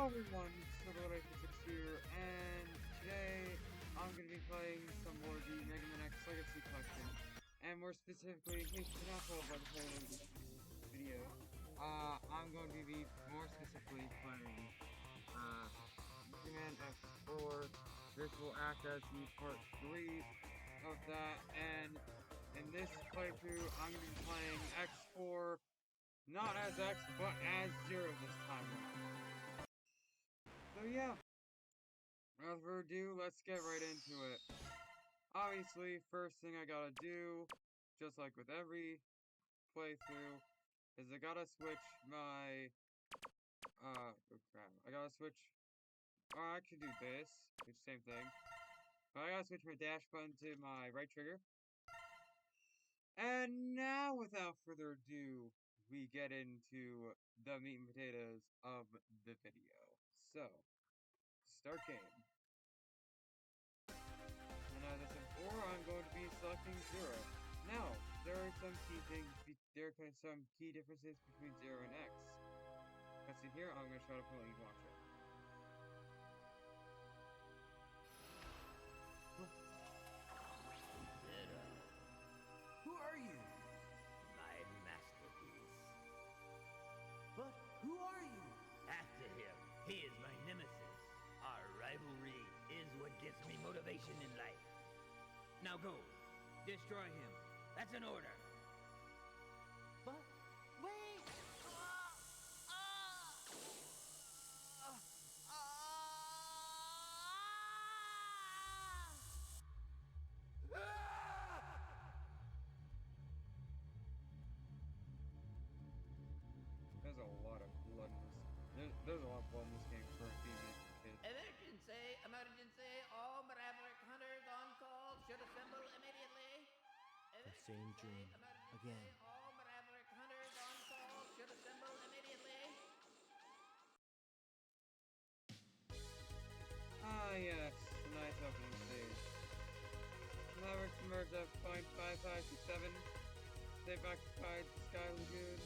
Hello everyone, Six here, and today I'm going to be playing some more of the MMX Legacy Collection, and more specifically, in case you cannot tell by the title of this video, I'm going to be more specifically playing, Command X4. This will act as the part 3 of that, and in this playthrough, I'm going to be playing X4, not as X, but as 0 this time around. So yeah, without further ado, let's get right into it. Obviously, first thing I gotta do, just like with every playthrough, is I gotta switch my, oh crap, I gotta switch, I can do this, which is the same thing, but I gotta switch my dash button to my right trigger. And now, without further ado, we get into the meat and potatoes of the video. So, start game. And as I said before, I'm going to be selecting 0. Now, there are some key differences between 0 and X. Let's see here, I'm going to try to put you watch it. Who are you? My masterpiece. But who are you? After him. He is my nemesis. Our rivalry is what gives me motivation in life. Now go. Destroy him. That's an order. But wait! There's a lot of blood in this. There's a lot of blood in this game for a female kid. Emergency, all Maverick hunters on call should assemble immediately. The same dream again. All Maverick hunters on call should assemble immediately. Ah yes, a nice opening stage. Mavericks emerge at point 5567. Stay back by the Sky Lagoon.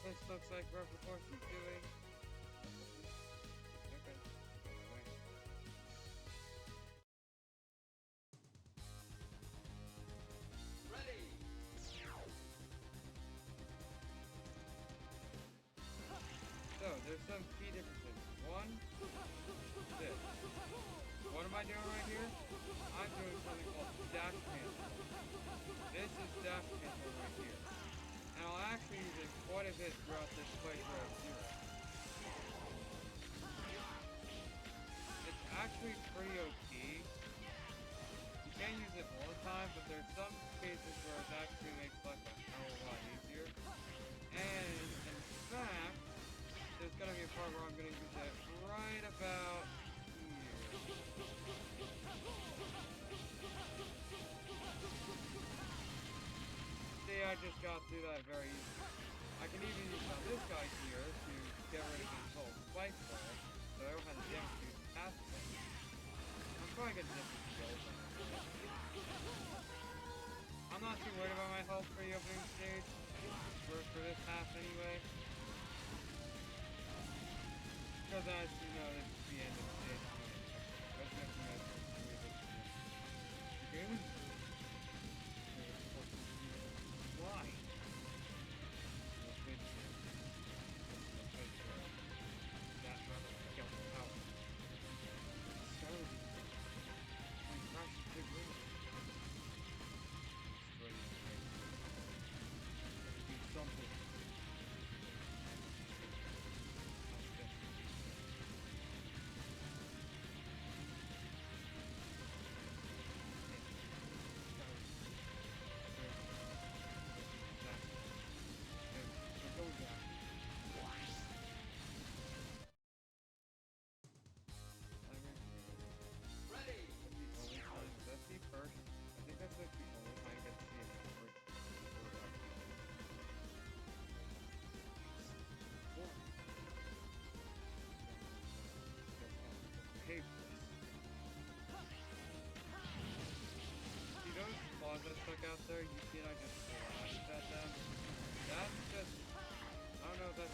This looks like Rubber Force is doing. Okay. Wait. Ready. So, there's some key differences. One, this. What am I doing right here? I'm doing something called dash cancel. This is dash cancel right here. And I'll actually use it quite a bit throughout this playthrough of 0. It's actually pretty OP. You can't use it all the time, but there's some cases where it actually makes life a hell of a lot easier. And, in fact, there's gonna be a part where I'm gonna use it right about here. See, I just got through that very easily. I can even use on this guy here to get rid of his whole spike ball, so I don't have the damage to use past him. I'm probably gonna get different skills. I'm not too worried about my health for the opening stage, for this half anyway. Because as you know, this is the end of the stage. Why? That brother got the power. Started. We crashed the big room. Destroyed his brain. Do something. Ready. That's the first. I think that's like the only time I get to see him first. See those claws that stuck out there? You see, I just flashed at them. That's just, I don't know if that's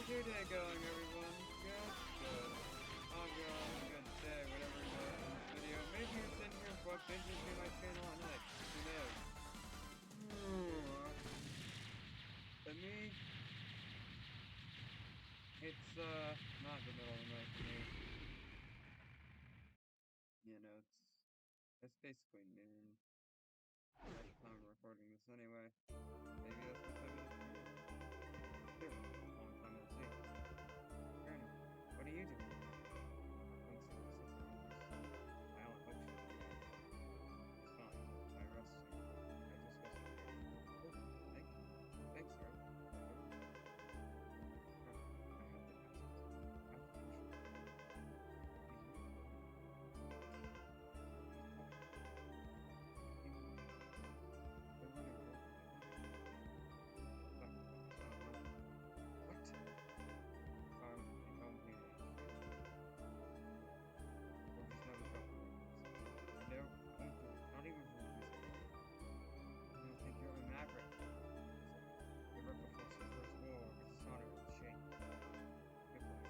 How's your day going, everyone? Good? Good. Hope you're all having a good day, whatever you watch in this video. Maybe you're sitting here binging through my channel at night. Who knows? For me, it's, not the middle of the night for me. You know, it's basically noon. At the time I'm recording this anyway. Maybe that's what time it is for you. Here, long time no see. Granny, what are you doing? Thanks for listening. I only hope she does. It's fine. I rest soon. I just rest again. Oh, thank you. Thanks, sir.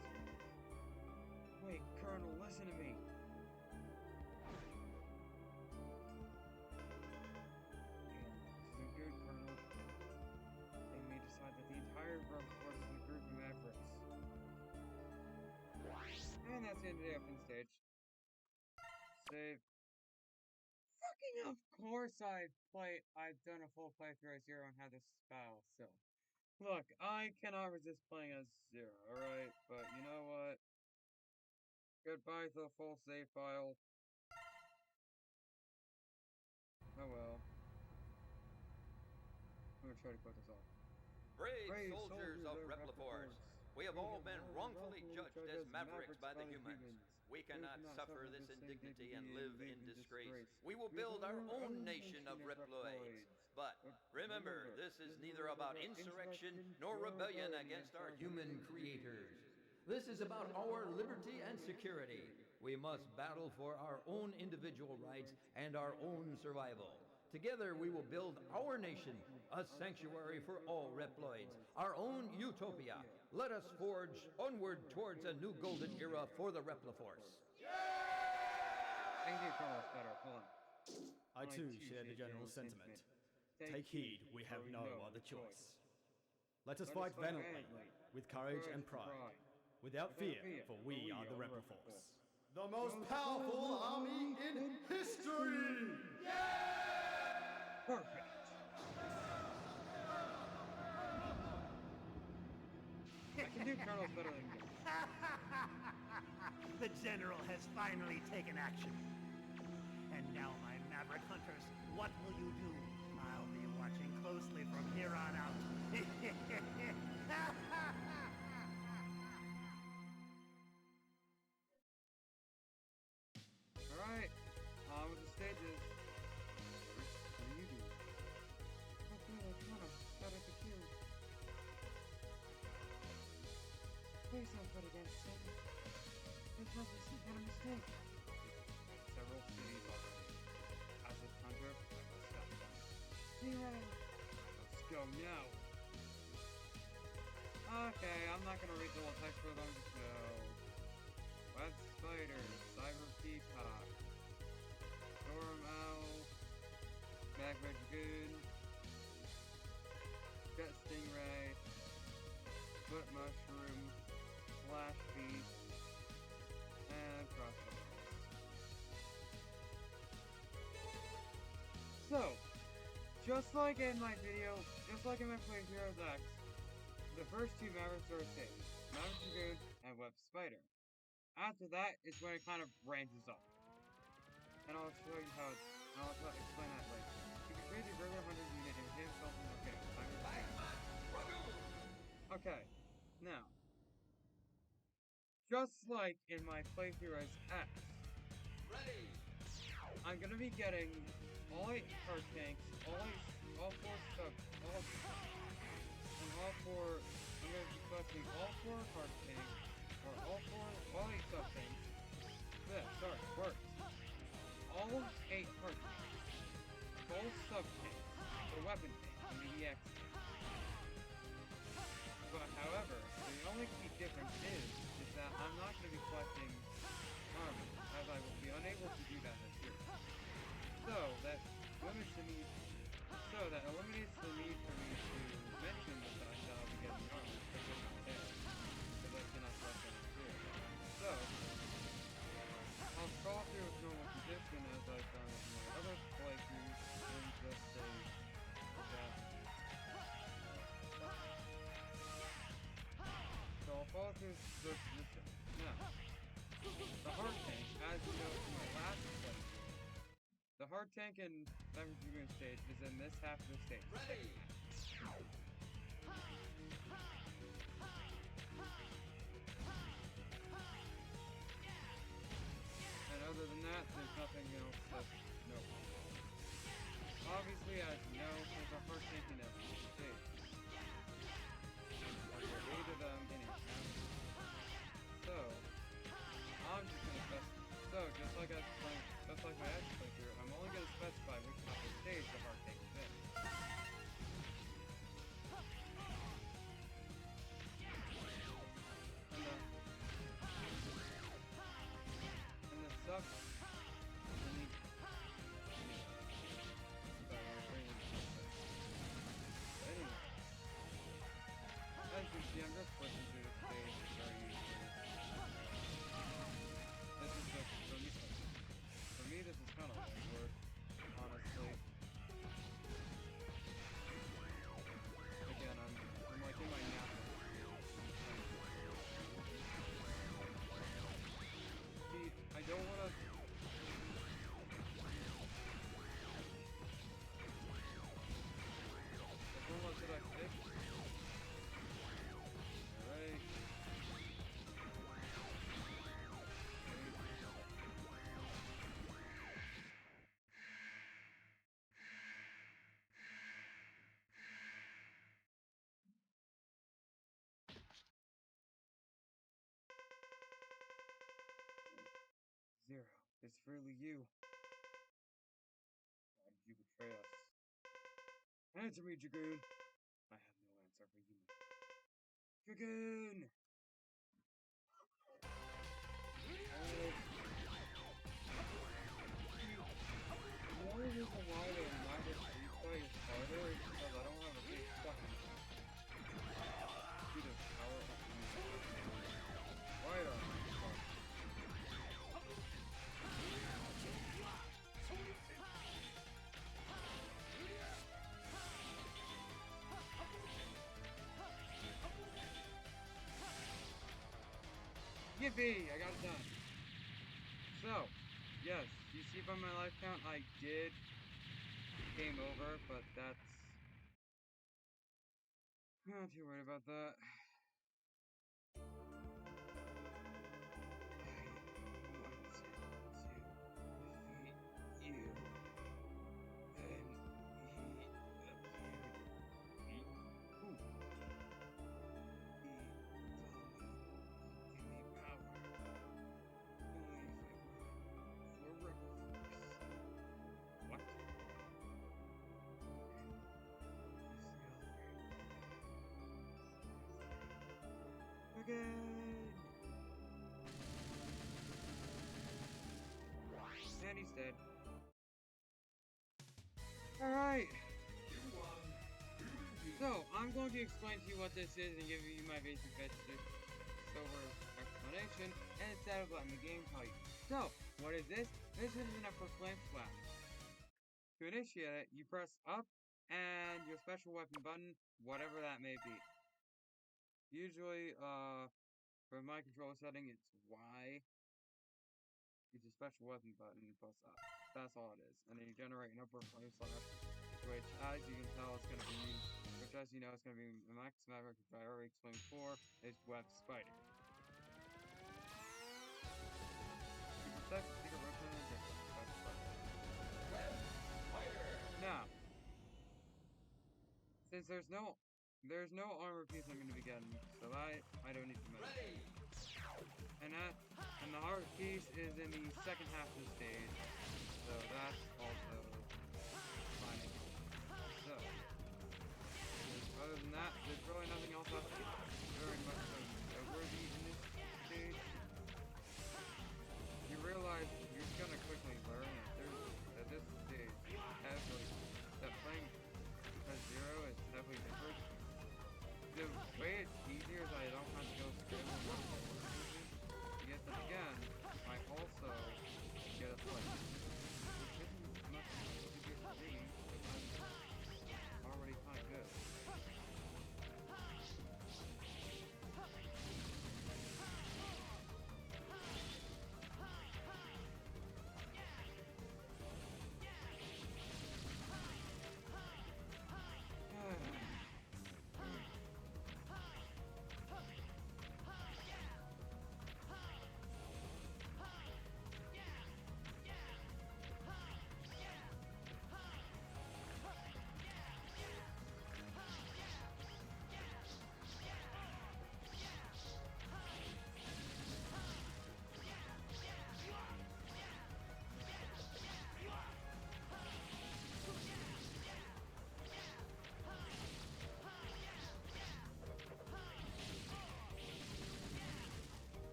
Wait, Colonel, listen to me. This isn't good, Colonel. They may decide that the entire rebel force is a group of mavericks. And that's the end of the open stage. Save. Fucking of course I've done a full playthrough as Zero and had this spell, so. Look, I cannot resist playing as Zero, alright? But you know what? Goodbye to the full save file. Oh well. I'm gonna try to cut this off. Brave soldiers of Repliforce, we have all been wrongfully judged as mavericks by the humans. We cannot suffer this indignity and live in disgrace. We will build our own nation of Reploids. But remember, this is neither about insurrection nor rebellion against our human creators. This is about our liberty and security. We must battle for our own individual rights and our own survival. Together we will build our nation, a sanctuary for all Reploids, our own utopia. Let us forge onward towards a new golden era for the Repliforce. Thank you, Colonel Stutter. Hold on. I too share the general sentiment. Take heed, we have no other choice. Let us fight valiantly, with courage and pride. Without fear, for we are the Repliforce. The most powerful army in history! Perfect. I can do Colonels better than you. The general has finally taken action. And now, my maverick hunters, what will you do? I'll be watching closely from here on out. Alright, on with the stages. What do you do? Okay, that's not a better to kill. Please don't put against him. This must be some kind of mistake. Several cities already. As a hunter, I must stop them. Yeah. Let's go now. Okay, I'm not gonna read the whole text for them. Just go. Web Spider, Cyber Peacock, Storm Owl, Magma Dragoon, Jet Stingray, Foot Mushroom, Slash Beast, and Crossbow. So, just like in my video, just like in my playthrough of X, the first two Mavericks are saved, Maverick Dragoon and Web Spider. After that is when it kind of branches off. And I'll show you how it's, and I'll try to explain that later. You can create your regular 100 unit and hit himself in the game. Okay, now. Just like in my playthrough as X, I'm gonna be getting all 8 card tanks, all 4 sub, I'm gonna be collecting all 4 card tanks, or all 8 sub tanks. Works. All 8 card tanks, full sub tanks, or weapon tanks, and the EX. But however, the only that limits the need. So that eliminates the need for me to mention the fact that I'll be getting armor because I'm not there. Because I cannot select any tool. So I'll scroll through with normal position as I've done with my other playthroughs and just say that. So I'll follow through the position. Now, the hard tank, as you know from my last playthrough, the hard tank in Maverick Dragoon stage is in this half of the stage. Ready! And other than that, there's nothing else that's noteworthy. Obviously, as you know, there's a hard tank in every stage. There are 8 of them in each half. So, I'm just gonna specify. So, just like my edge playthrough, I'm only gonna specify which half of the stage the hard tank is in. And the sub. Anyway, as you can see, I'm just flipping through the stage very easily. This is just for me, this is kind of like work, honestly. Again, I'm like in my nap. See, I don't want to. What did I pick? Alright. Zero. It's really you. Why did you betray us? Answer me, Dragoon. I have no answer for you. Dragoon! The only reason why the Maverick replay is harder is because I don't have a big fucking sheet of power up in the right arm. Yippee! I got it done. So, yes, you see by my life count, I did game over, but that's not too worried about that. And he's dead. Alright. So, I'm going to explain to you what this is and give you my basic over explanation, and instead of letting the game tell you. So, what is this? This is enough for Flame Slap. To initiate it, you press up and your special weapon button, whatever that may be. Usually, for my control setting, it's Y. It's a special weapon button plus up. That's all it is. And then you generate an upward flame slash, which, as you can tell, it's going to be, as you know, it's going to be MMX, Maverick, which I already explained before, is Web Spider. You protect the secret weapon and get Web Spider. Now, since there's no armor piece I'm going to be getting, so I don't need to mention. And the hard piece is in the second half of the stage, so that's also fine. So, other than that, there's really nothing else left very much noteworthy in this stage. You realize you're gonna quickly learn that this stage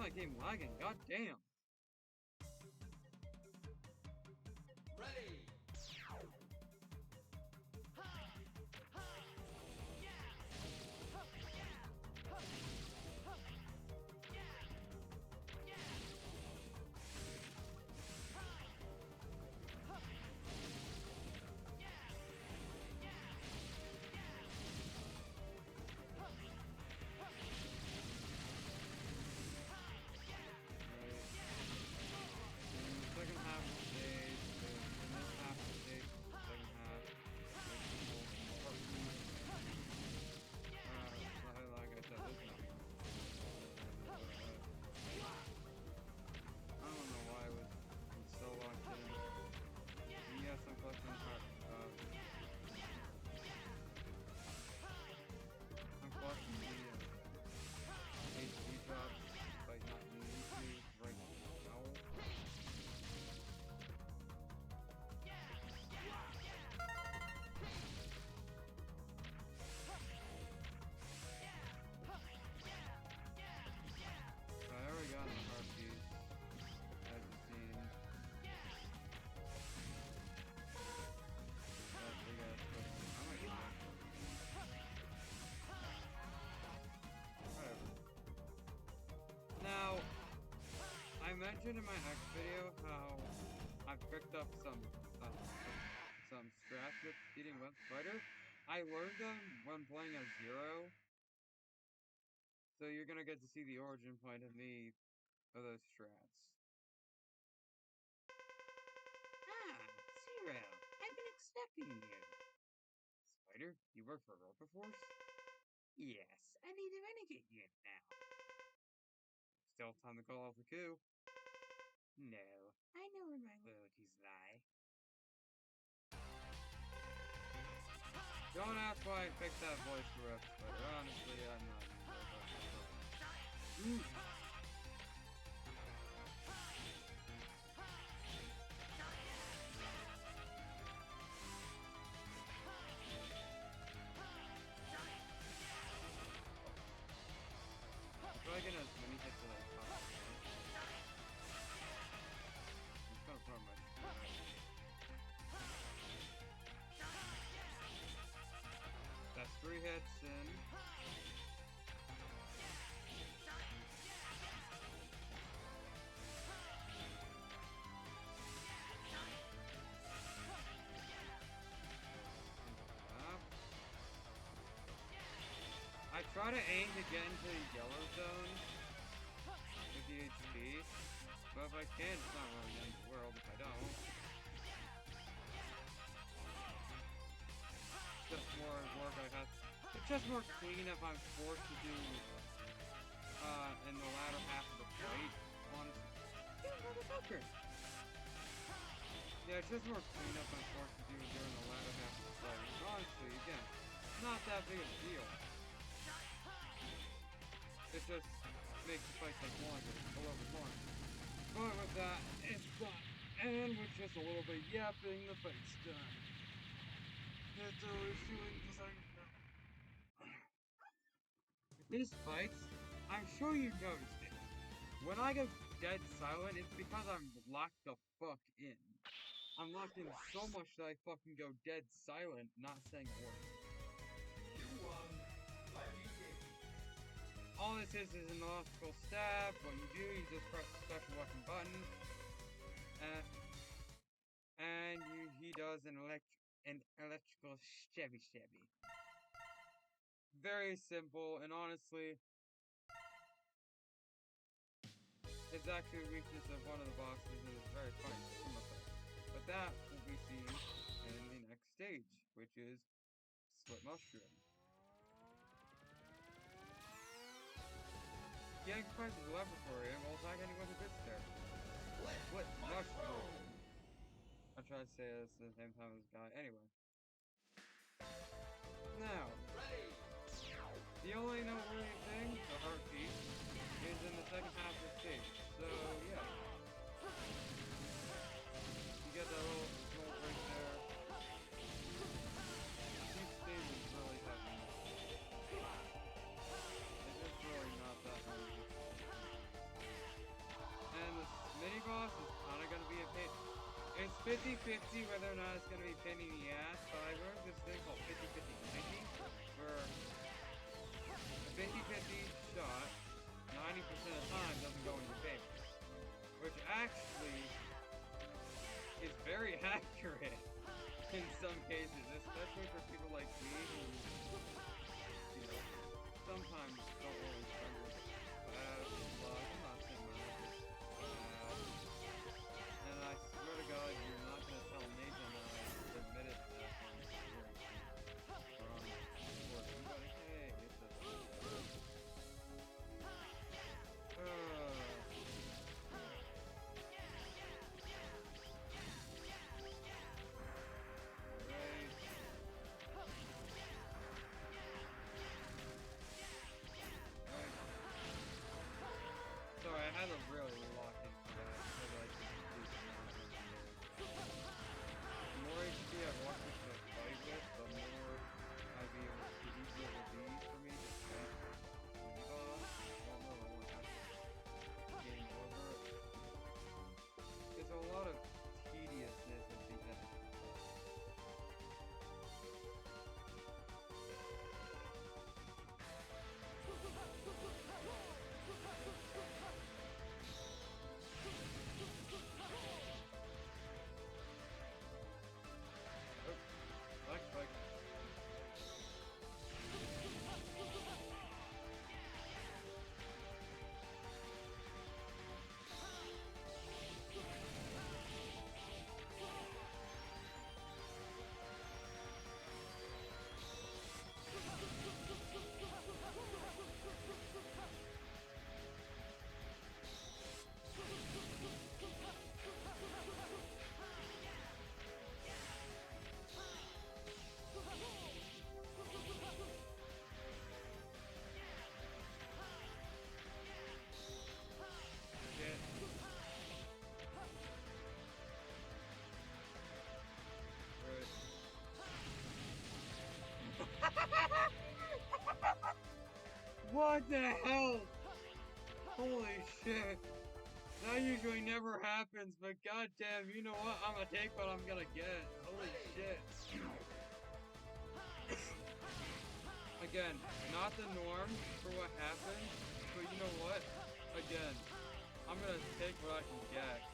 my game lagging? God damn. Ready! I mentioned in my X video how I picked up some strats with eating web spider. I learned them when playing as Zero, so you're gonna get to see the origin point of those strats. Ah, Zero, I've been expecting you. Spider, you work for Force? Yes, I need a renegade unit now. Still time to call off the coup. No, I know where my loyalties lie. Don't ask why I picked that voice for Rep Spider. Honestly, I'm not. Try getting as many hits as I possibly can. I'm kind of throwing my. That's 3 hits in. I try to aim to get into the yellow zone with the HP, but if I can, it's not really the end of the world if I don't. Just more work I have. It's just more clean if I'm forced to do in the latter half of the fight. Honestly, motherfucker. Yeah, it's just more clean if I'm forced to do it during the latter half of the fight. Honestly, again, not that big of a deal. It just makes the fight take longer, a little bit more. But with that, it's done. And with just a little bit yapping, the fight's done. That's all I was doing because I know. These fights, I'm sure you noticed it. When I go dead silent, it's because I'm locked the fuck in. I'm locked in so much that I fucking go dead silent, not saying a word. All this is an electrical stab. What you do, you just press the special weapon button, and he does an electrical stabby. Very simple, and honestly, it's actually a weakness of one of the bosses, and it's very funny. But that will be seen in the next stage, which is Split Mushroom. Getting prices of laboratory and will attack anyone who gets there. Split Mushroom. I try to say this at the same time as this guy. Anyway. Now, the only noteworthy thing, the heartbeat, is in the second half of the stage. So, yeah. You get that little smoke right there. Each stage is really heavy. It's just really not that easy. see whether or not it's gonna be pain in the ass, but I learned this thing called 50-50-90, where a 50-50 shot, 90% of the time, doesn't go in your favor. Which actually is very accurate in some cases, especially for people like me who, you know, sometimes don't always understand luck. I'm not saying my luck is bad. And I swear to God, you're not going to tell Nathan that I admitted to that from experience. Or on recording, but hey, it's a... Sorry, I had to really lock into that so that I could do some nonsense. The more HP I walk into a fight with, the more I'd be able to, the easier it will be for me to fight the boss. Although I won't have to game over. There's a lot of tediousness at the end. Like. What the hell? Holy shit. That usually never happens, but goddamn, you know what? I'm gonna take what I'm gonna get. Holy shit. Again, not the norm for what happened, but you know what? Again, I'm gonna take what I can get.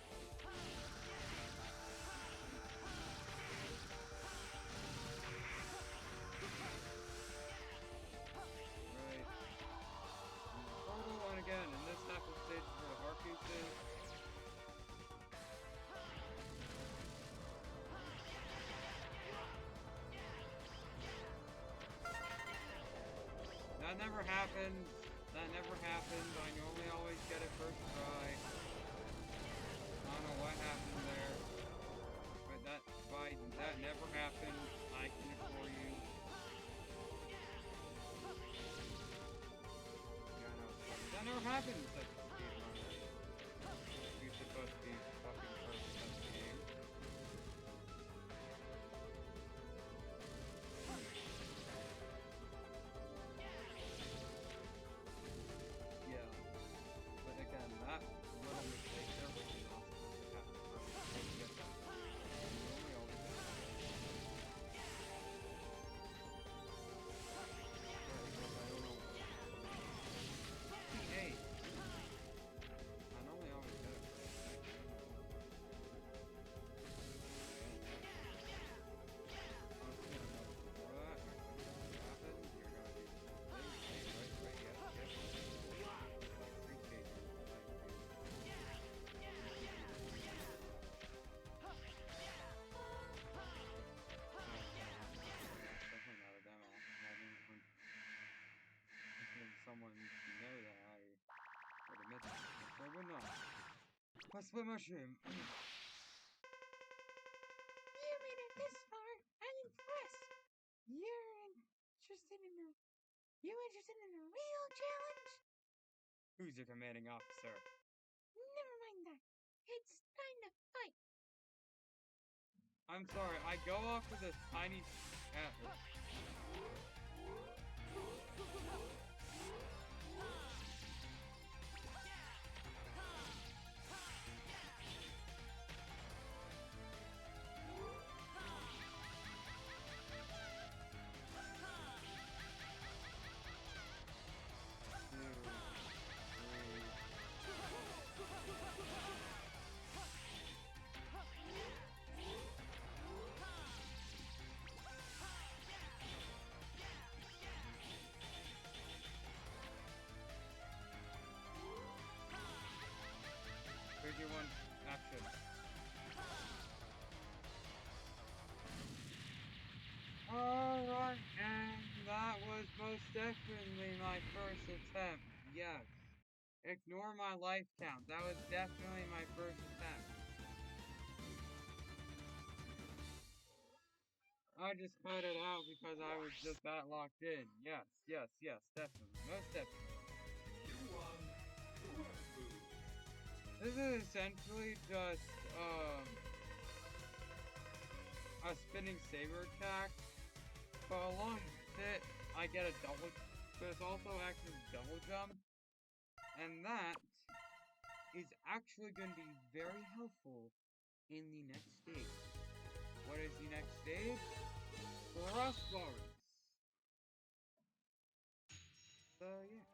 And again, in this half of the stage where the heart piece is. That never happened. That never happened. I normally always get it first try. I don't know what happened there. But that never happened. I can assure you. That never happened in such a speedrun. You're supposed to be fucking first in the game. Yeah. But again, that little mistake there was not supposed to happen. I was supposed to get that. Normally always do that. Because I don't know. Hey! I normally always get it. Someone know that I would admit that. So I would not. Let's split mushroom. You made it this far. I'm impressed. You interested in a real challenge? Who's your commanding officer? Never mind that. It's time to fight. I'm sorry, I go off with this tiny atlas. attempt, yes. Ignore my life count. That was definitely my first attempt. I just cut it out because I was just that locked in. Yes, yes, yes, definitely. Most definitely. This is essentially just, a spinning saber attack, but along with it, I get a double, but it's also acts as double jump, and that is actually going to be very helpful in the next stage. What is the next stage? Crossbars. So yeah,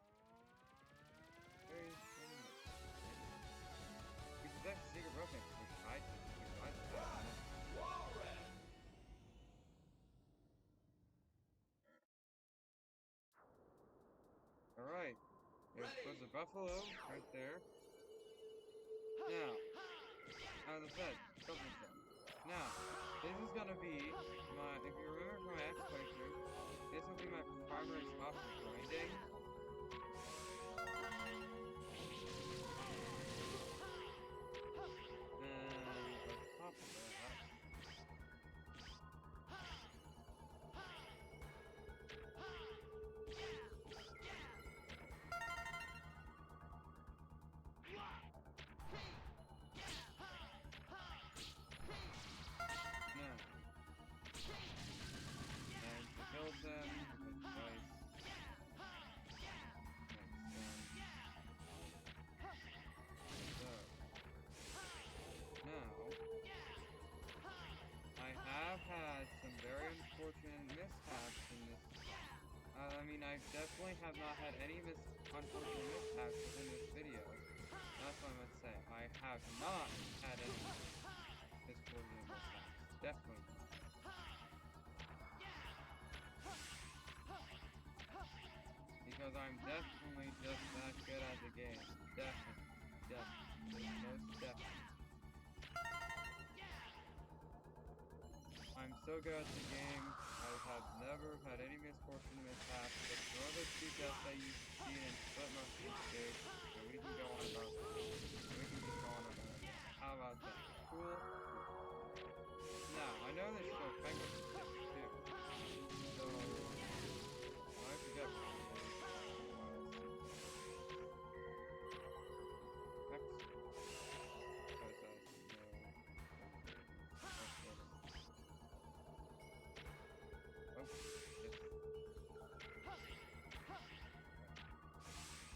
very because that's a secret weapon, which I Alright, there's a buffalo right there. Now, as I said, double jump. Now, this is gonna be my, if you remember from my X playthrough, this will be my primary spot for grinding. And on top of that, now, and to build them, with dice, so, now, I have had some very unfortunate mishaps in this. I mean, I definitely have not had any unfortunate mishaps in this video. That's what I must say. I have not had any misfortunate mishaps. Definitely not. Because I'm definitely just that good at the game. Definitely. Definitely. Most definitely. I'm so good at the game, I have never had any misfortune mishaps, ignore the two deaths that you've seen in split most of the stage, and we can go on about that. We can just go on about that. How about that? Cool? Now, I know there's still penguins in this too, so, I forget what it is.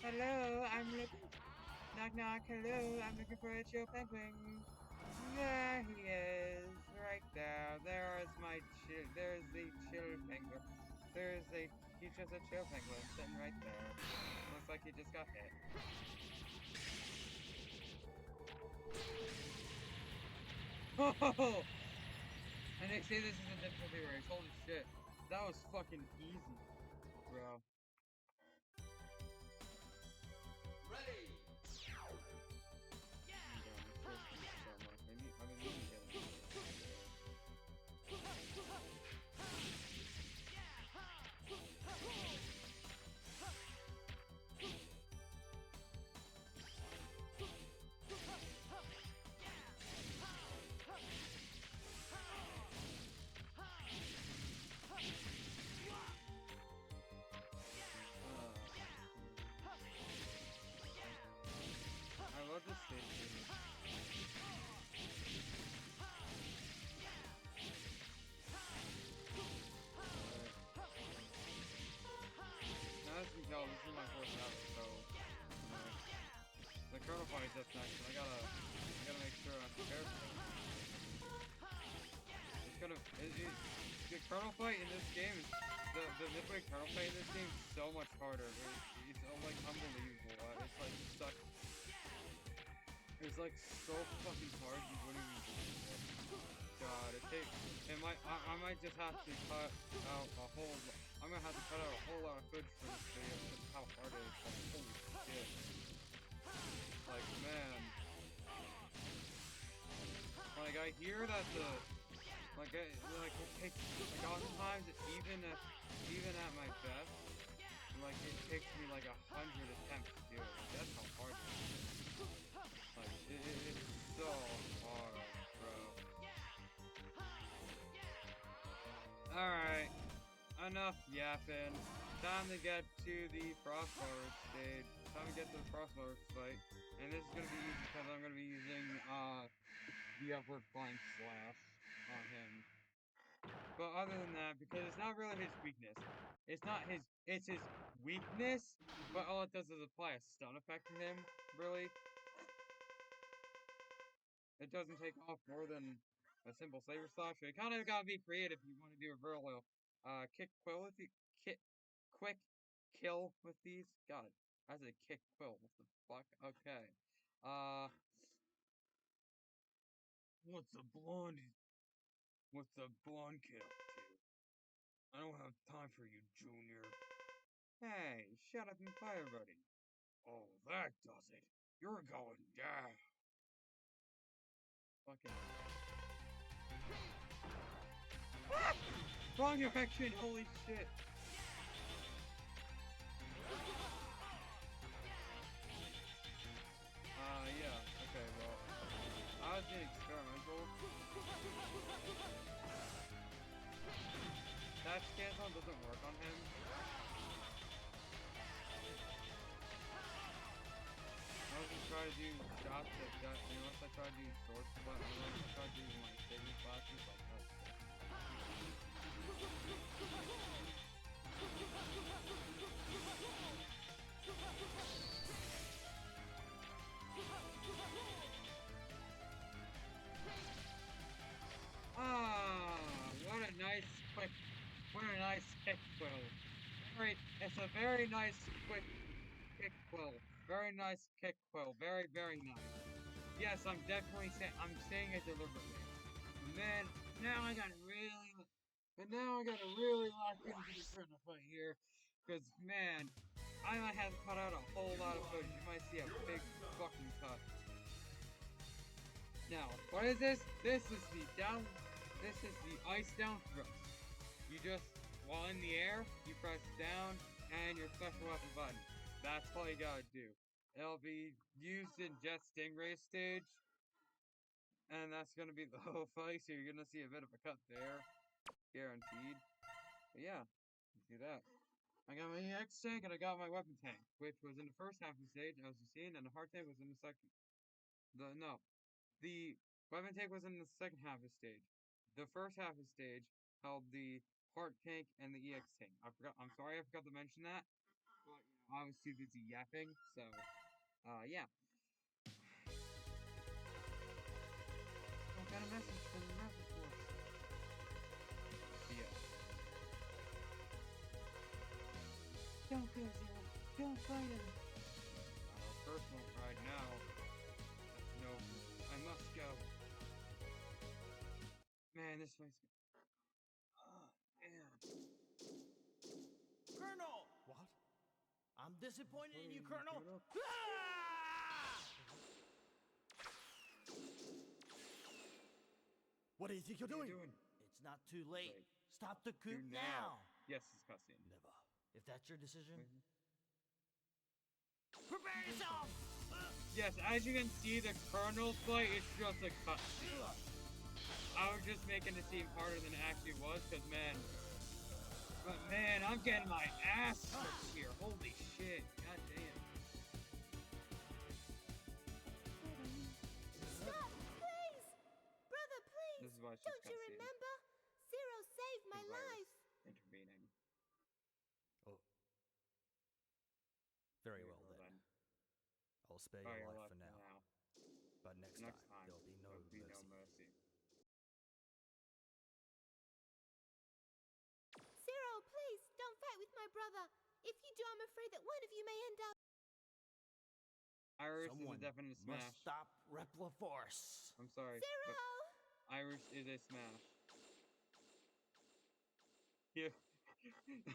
Hello, I'm looking. Knock knock. Hello, I'm looking for a chill penguin. There he is, right there. There's my chill. There's the chill penguin. He's just a chill penguin sitting right there. Looks like he just got hit. Oh! And they say this is a difficulty race. Holy shit. That was fucking easy, bro. Ready! I love this station. Now as you can tell, this is my fourth map, so the Colonel fight just next, and I gotta make sure I'm prepared for it. It's gonna the Colonel fight in this game is the midway Colonel fight in this game is so much harder. It's like unbelievable. It's like such. It's like so fucking hard you wouldn't even. God, I might just have to cut out a whole. I'm gonna have to cut out a whole lot of footage for this video because of how hard it is. Like, holy shit. Like, man. Like, I hear that it takes, like, oftentimes, even at my best, like, it takes me like 100 attempts to do it. Like, that's how hard it is. Like, it's so hard, bro. Alright, enough yapping. Time to get to the Frostlower stage. Time to get to the Frostlower fight. And this is gonna be easy because I'm gonna be using, the upward flank slash on him. But other than that, because it's not really his weakness. It's his weakness, but all it does is apply a stun effect to him, really. It doesn't take off more than a simple saber slash. So you kind of gotta be creative if you want to do a real quick kill with these. Got it. I said kick quill. What the fuck? Okay. What's the blonde kid up to? I don't have time for you, Junior. Hey, shut up and fire, buddy. Oh, that does it. You're going down. Fucking. Wrong direction, holy shit. Yeah, okay, well. I was being experimental. That cancel doesn't work on him. I was just trying to do shots that unless I try to do sword splat, unless I try to do my saber flashes like that. What a nice kick quill. It's a very nice quick kick quill. Very nice kick quill. Very, very nice. Yes, I'm saying it deliberately. And then, now I gotta really lock into this kind of fight here. Because, man, I might have to cut out a whole lot of footage. You might see a big fucking cut. Now, what is this? This is the ice down thrust. You just, while in the air, you press down and your special weapon button. That's all you gotta do. It'll be used in Jet Stingray stage. And that's gonna be the whole fight, so you're gonna see a bit of a cut there. Guaranteed. But yeah, see that. I got my EX tank and I got my weapon tank, which was in the first half of the stage, as you've seen, and the hard tank was in the second. The weapon tank was in the second half of the stage. The first half of the stage held the heart tank and the EX tank. I'm sorry I forgot to mention that. But, I was too busy yapping, so, yeah. I got a message from the Rebel Force. Yeah. Don't go, Zero. Don't fight him. Personal pride now. No, I must go. Man, this fight's good. Oh, man. Colonel! What? I'm disappointed in you, Colonel. What do you think you're doing? It's not too late. Stop the coup now. Yes, it's cutscene. Never. If that's your decision, prepare yourself. Yes, as you can see, the Colonel fight is just a cutscene. I was just making it seem harder than it actually was, because man, I'm getting my ass kicked here. Holy shit. God damn. Stop, please! Brother, please! This is why it's Don't just you cutscene. remember? Zero saved my life. Intervening. Oh. Very well then. I'll spare Oh, your you're life left for now. But next time, there'll be no mercy. Zero, please, don't fight with my brother. If you do, I'm afraid that one of you may end up... Iris Someone is a definite smash. must stop Repliforce. I'm sorry. Zero! Iris is a smash. Yeah.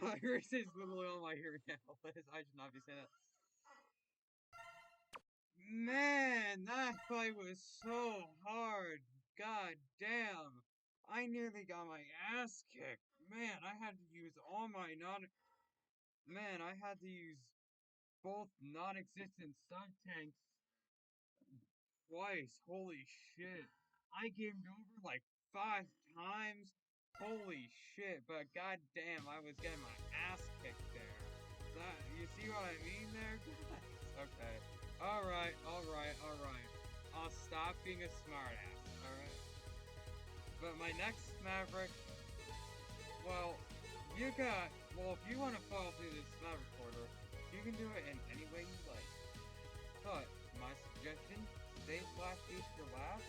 Iris is literally on my ear now. I should not be saying that. Man, that fight was so hard. God damn. I nearly got my ass kicked. Man, I had to use all my man, I had to use both non-existent sub-tanks twice. Holy shit. I gamed over like 5 times. Holy shit, but goddamn, I was getting my ass kicked there. That, you see what I mean there, guys? Okay. Alright. I'll stop being a smartass, alright? But my next Maverick, well, if you want to follow through this Maverick order, you can do it in any way you like. But, my suggestion, save Flash Beast for last,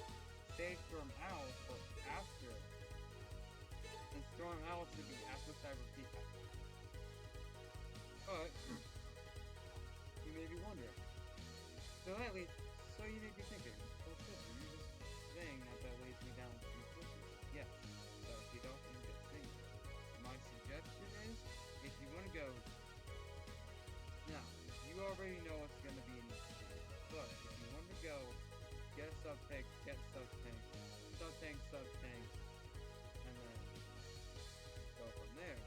save Storm Owl for after. And Storm Owl should be after Cyber Peacock. But, you may be wondering. So you may be thinking, well, Clifford, you're just saying that leads me down to Clifford. Yes, so if you don't think it's thing. My suggestion is, if you want to go, now, you already know what's going to be in each game, but if you want to go, get a sub-tank, get sub-tank, sub-tank, and then go from there.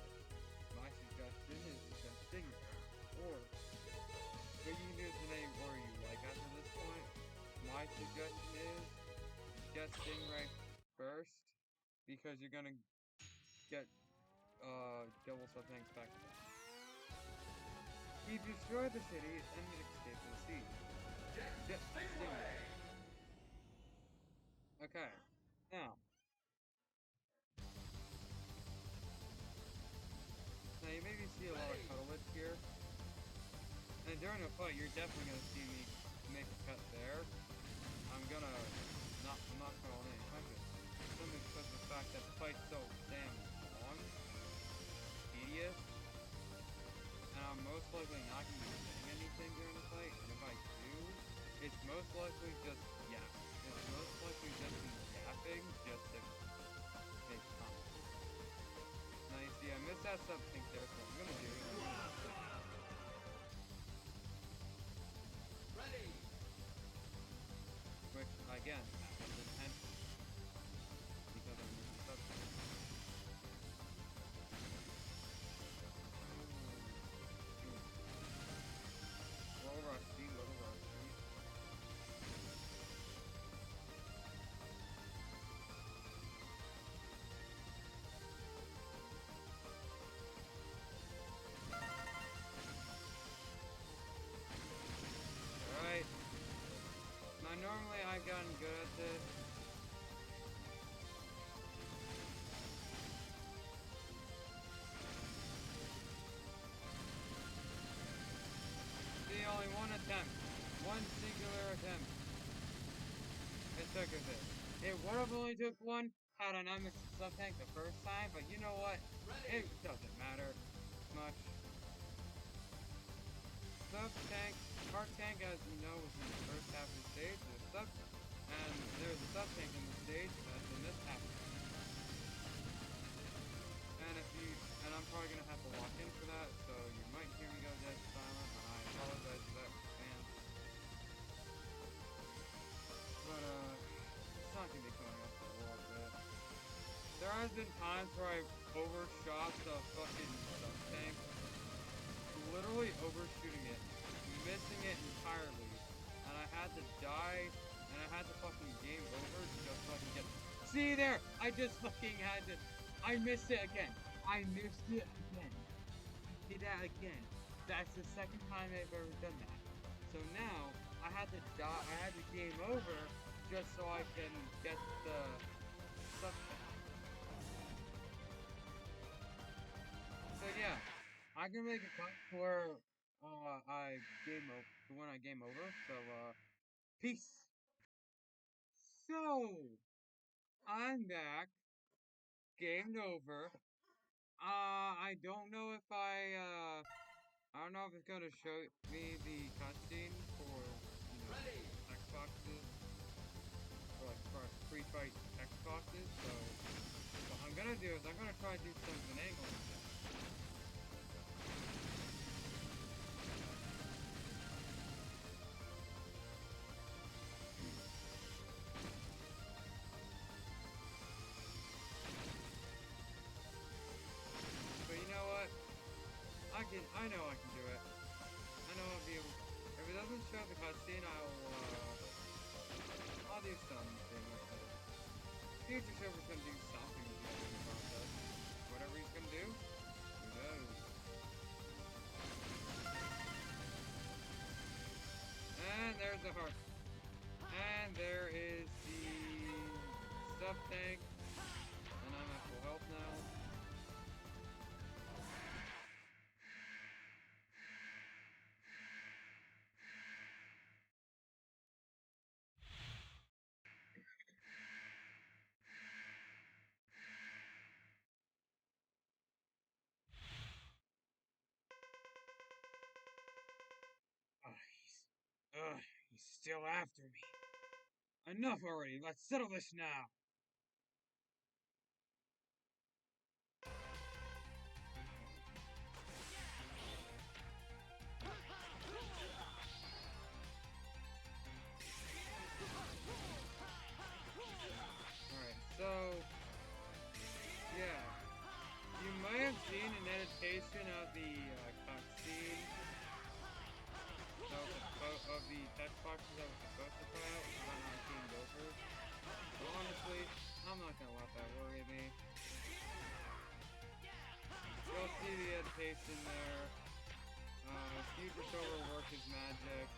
My suggestion is to Stingray, or but you can do it in any order you like after this point. My suggestion is get Stingray first, because you're gonna get double sub-tanks back to back. He destroyed the city and escaped the sea. Jet Stingray. Okay, now you maybe see a lot of cuddlewits here. And during a fight, you're definitely gonna see me make a cut there. I'm not gonna let any punches. Simply because of the fact that the fight's so damn long, tedious, and I'm most likely not gonna be saying anything during the fight. And if I do, it's most likely just yeah. It's most likely just me yapping just to make comments. Now you see, I missed that sub-tank there, so I'm gonna do it. Which, again, was intentional. Because I missed the sub-tank. Little rusty. Alright. Now normally I've gotten good at this. See, only one attempt. One singular attempt. It took a bit. It would have only took one had I not missed the sub-tank the first time, but you know what? It doesn't matter much. Sub-tank, Heart Tank, as you know, was in the first half of the stage. And there's a sub-tank in the stage that's in this half. And I'm probably gonna have to lock in for that, so you might hear me go dead silent, and I apologize for that, fans. But it's not gonna be coming up for a little bit. There has been times where I've overshot the fucking sub-tank. Literally overshooting it, missing it entirely, and I had to die, and I had to fucking game over just so I can get. See there! I just fucking had to. I missed it again. I did that again. That's the second time I've ever done that. So now I had to die. I had to game over just so I can get the substance. So yeah. I can make a cut where I game over. So peace. So I'm back. Gamed over. I don't know if I don't know if it's gonna show me the cutscene for Xboxes or like for pre-fight Xboxes. So what I'm gonna do is I'm gonna try to do some finagling. I know I can do it. I know I'll be able. If it doesn't show the cutscene, I'll do something with it. Future Silver's gonna do something with the editing process. Whatever he's gonna do, who knows? And there's the heart. And there is the stuff tank. And I'm at full health now. He's still after me. Enough already, let's settle this now. Alright, so, yeah. You might have seen an annotation of the cutscene of the text boxes that was supposed to put out, but not being over. So honestly, I'm not gonna let that worry me. You'll see the annotation there. Future Silver work his magic.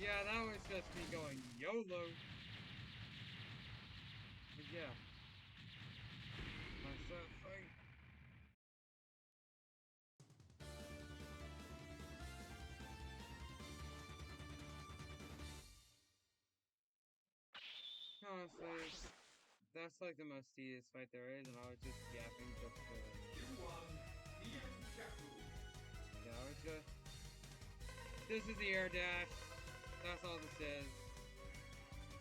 Yeah, that was just me going YOLO. But yeah. Let's fight. Honestly, that's like the most tedious fight there is, and I was just yapping just to... Yeah, I was just... This is the air dash. That's all this is.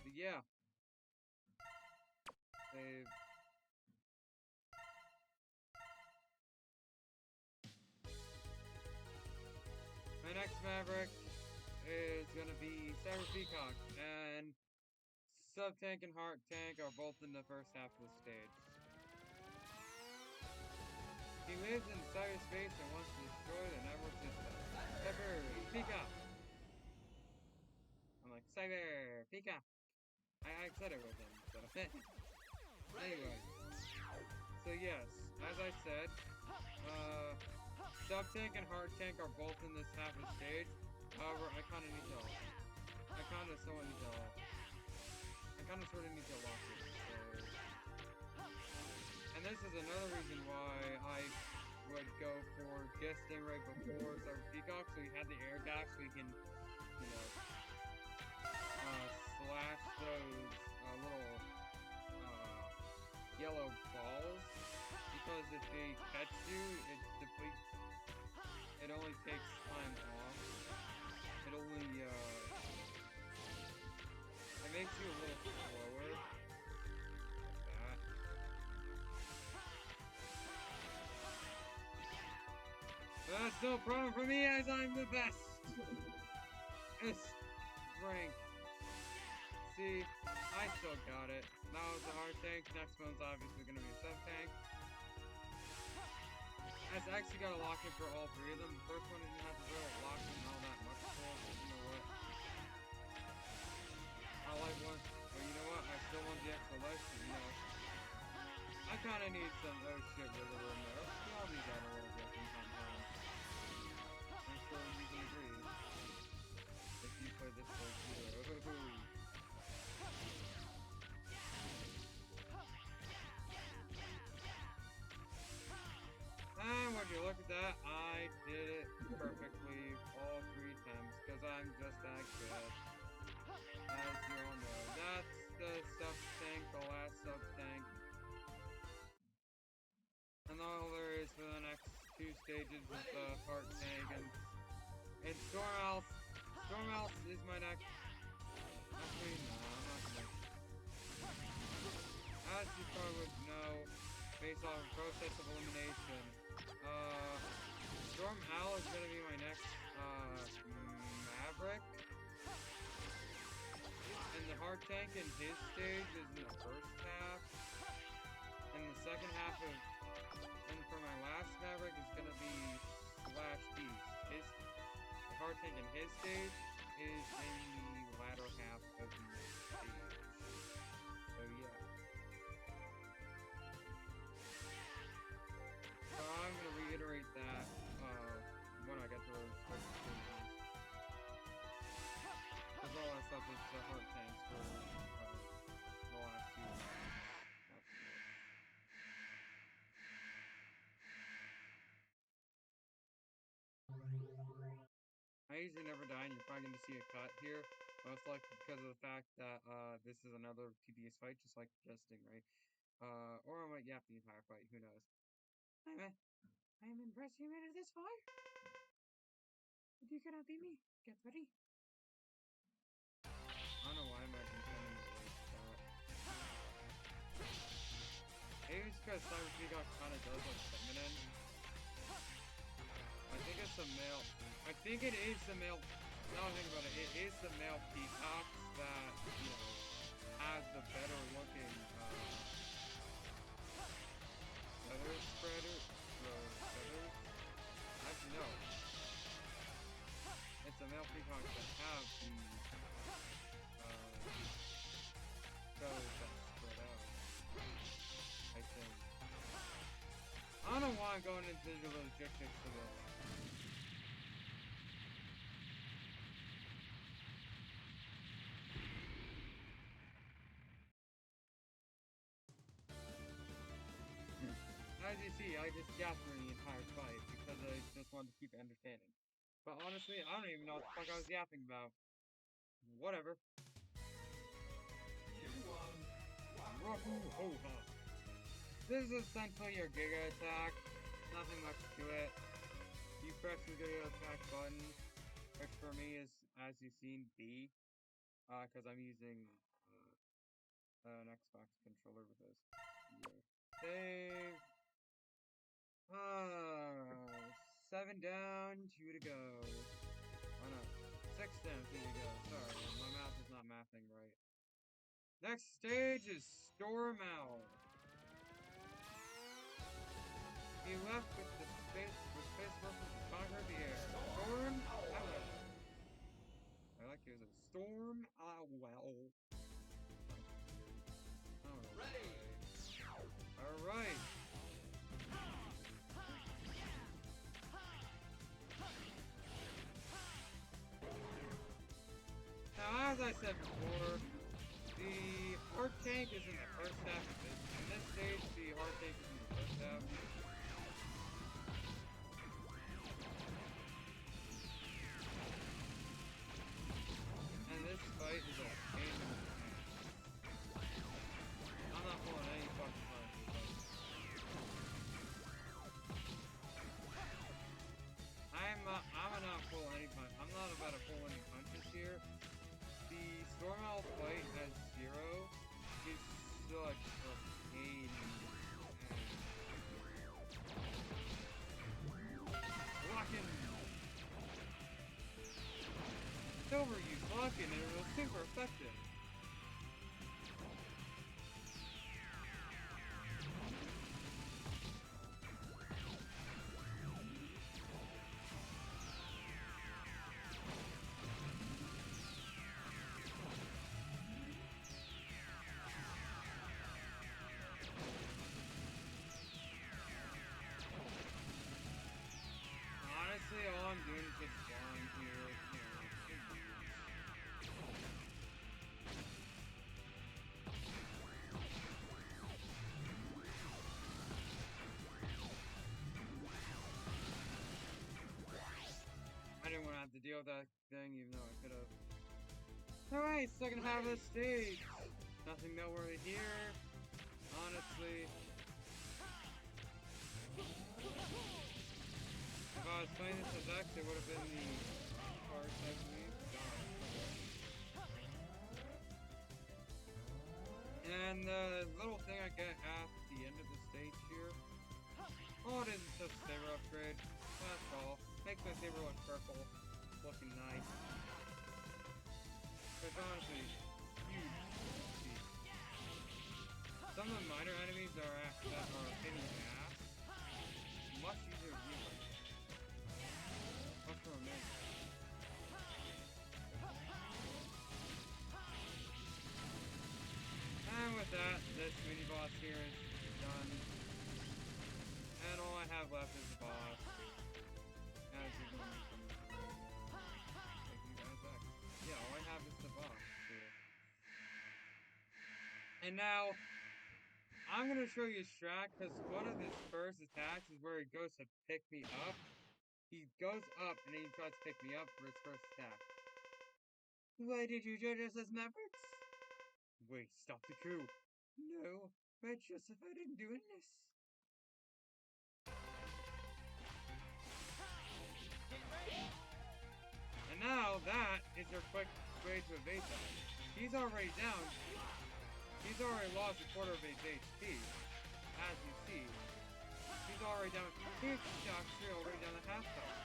But yeah. Save. My next Maverick is gonna be Cyber Peacock, and Sub-Tank and Heart Tank are both in the first half of the stage. He lives in cyberspace and wants to destroy the network system. Cyber Peacock! I'm like, Cyber Peacock! I said it with him, so... Anyway. So yes, as I said, Sub-Tank and Heart Tank are both in this half of the stage. However, I kinda need to... I kinda sorta need to lock it, so... And this is another reason why I would go for guesting right before Cyber Peacock, so you have the air dash so you can, you know, slash those little yellow balls, because if they catch you, it depletes, it only takes time off, it only, it makes you a little slower, like that. But that's no problem for me, as I'm the best! It's rank. See, I still got it. That was a hard tank. Next one's obviously gonna be a sub-tank. I actually got a lock-in for all three of them. The first one didn't have to really lock in all that much for, but you know what? I like one, but you know what? I still want the extra life, so you know. I kinda need some oh shit wiggle room there. We all need that a little bit from time to time. I'm sure you can agree. If you play this way too. And when you look at that, I did it perfectly all 3 times, because I'm just that good. As you all know, that's the sub-tank, the last sub-tank. And all there is for the next 2 stages is the heart tank, and Stormhouse. Stormhouse is my next... Actually, no, I'm not gonna... based off of process of elimination. Storm Owl is gonna be my next Maverick. And the Heart Tank in his stage is in the first half. And the second half of, and for my last Maverick is gonna be Slash Beast. The Heart Tank in his stage is in the latter half of the stage. So yeah. So I'm gonna reiterate that when I get to those stages. Because all that stuff is the Heart Tanks for the last two. I usually never die, and you're probably going to see a cut here, most likely because of the fact that this is another tedious fight, just like Jesting, right? Or I might yap the entire fight, who knows. I'm impressed you made it this far. But you cannot beat me. Get ready. I don't know why I'm intending to like that. Maybe it's because Cyber Peacock kind of does like feminine. I think it's a male. I think it is the male. Now I think about it, it is the male peacock that, you know, has the better looking feather spreader. Feathers? Actually, no. It's the male peacock that have the feathers that spread out. I think. I don't know why I'm going into the logistics of this. As you see, I just yapped during the entire fight because I just wanted to keep it entertaining. But honestly, I don't even know what the fuck I was yapping about. Whatever. This is essentially your Giga attack. Nothing much to it. You press the Giga attack button, which for me is, as you've seen, B. Because I'm using an Xbox controller with this. Yeah. Save. 7 down, 2 to go. Oh no, 6 down, 2 to go. Sorry, my math is not mathing right. Next stage is Storm Owl. He left with the space versus to conquer the air. Storm Owl. I like it as a Storm Owl. Ready. Alright. Now, as I said before, the Heart Tank is in the first half of this. In this stage, the Heart Tank is in the first half. And this fight is a pain in the ass. I'm not pulling any fucking punches. I'm not pulling any punches. I'm not about to pull any punches here. The Storm Owl fight as Zero is such a pain in the ass. Blocking! It's overused blocking and it was super effective. Honestly, all I'm doing is just flying here, I didn't want to have to deal with that thing, even though I could have. Alright, second half of the stage. Nothing noteworthy here. Honestly. If I was playing this as X, it would have been the first, I believe. And the little thing I get at the end of the stage here All it is just a saber upgrade. That's all. Makes my saber look purple. Looking nice. It's honestly huge. Some of the minor enemies that are a pain in the ass. Much easier to deal with. Much more amazing. And with that, this mini boss here is done. And all I have left is the boss. As you can take you guys back. Yeah, all I have is the boss here. And now, I'm gonna show you Strat, because one of his first attacks is where he goes to pick me up. He goes up and then he tries to pick me up for his first attack. Why did you judge us as Mavericks? Wait, stop the coup. No, we're justified in doing this. And now that is your quick way to evade that. He's already down. He's already lost a quarter of his HP. As you see. He's already down. He's actually already down to half health.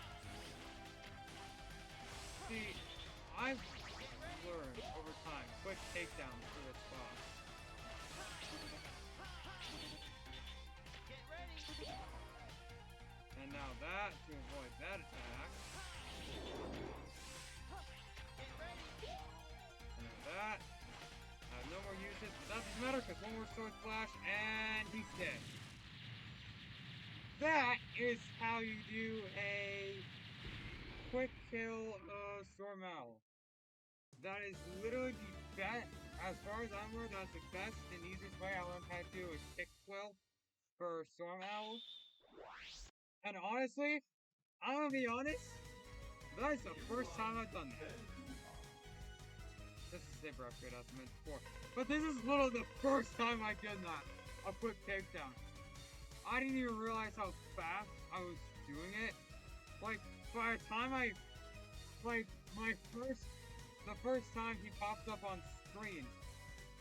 See, I've learned over time quick takedowns for this boss. And now that, to avoid that attack. And that. I have no more uses, but that doesn't matter because one more sword flash and he's dead. That is how you do a quick kill Storm Owl. That is literally the best, as far as I'm aware, that's the best and easiest way I learned how to do a kick kill for Storm Owl. And honestly, I'm gonna be honest, that is the first time I've done that. This is a saber upgrade as I mentioned before. But this is literally the first time I've done that. A quick takedown. I didn't even realize how fast I was doing it. Like, by the time the first time he popped up on screen,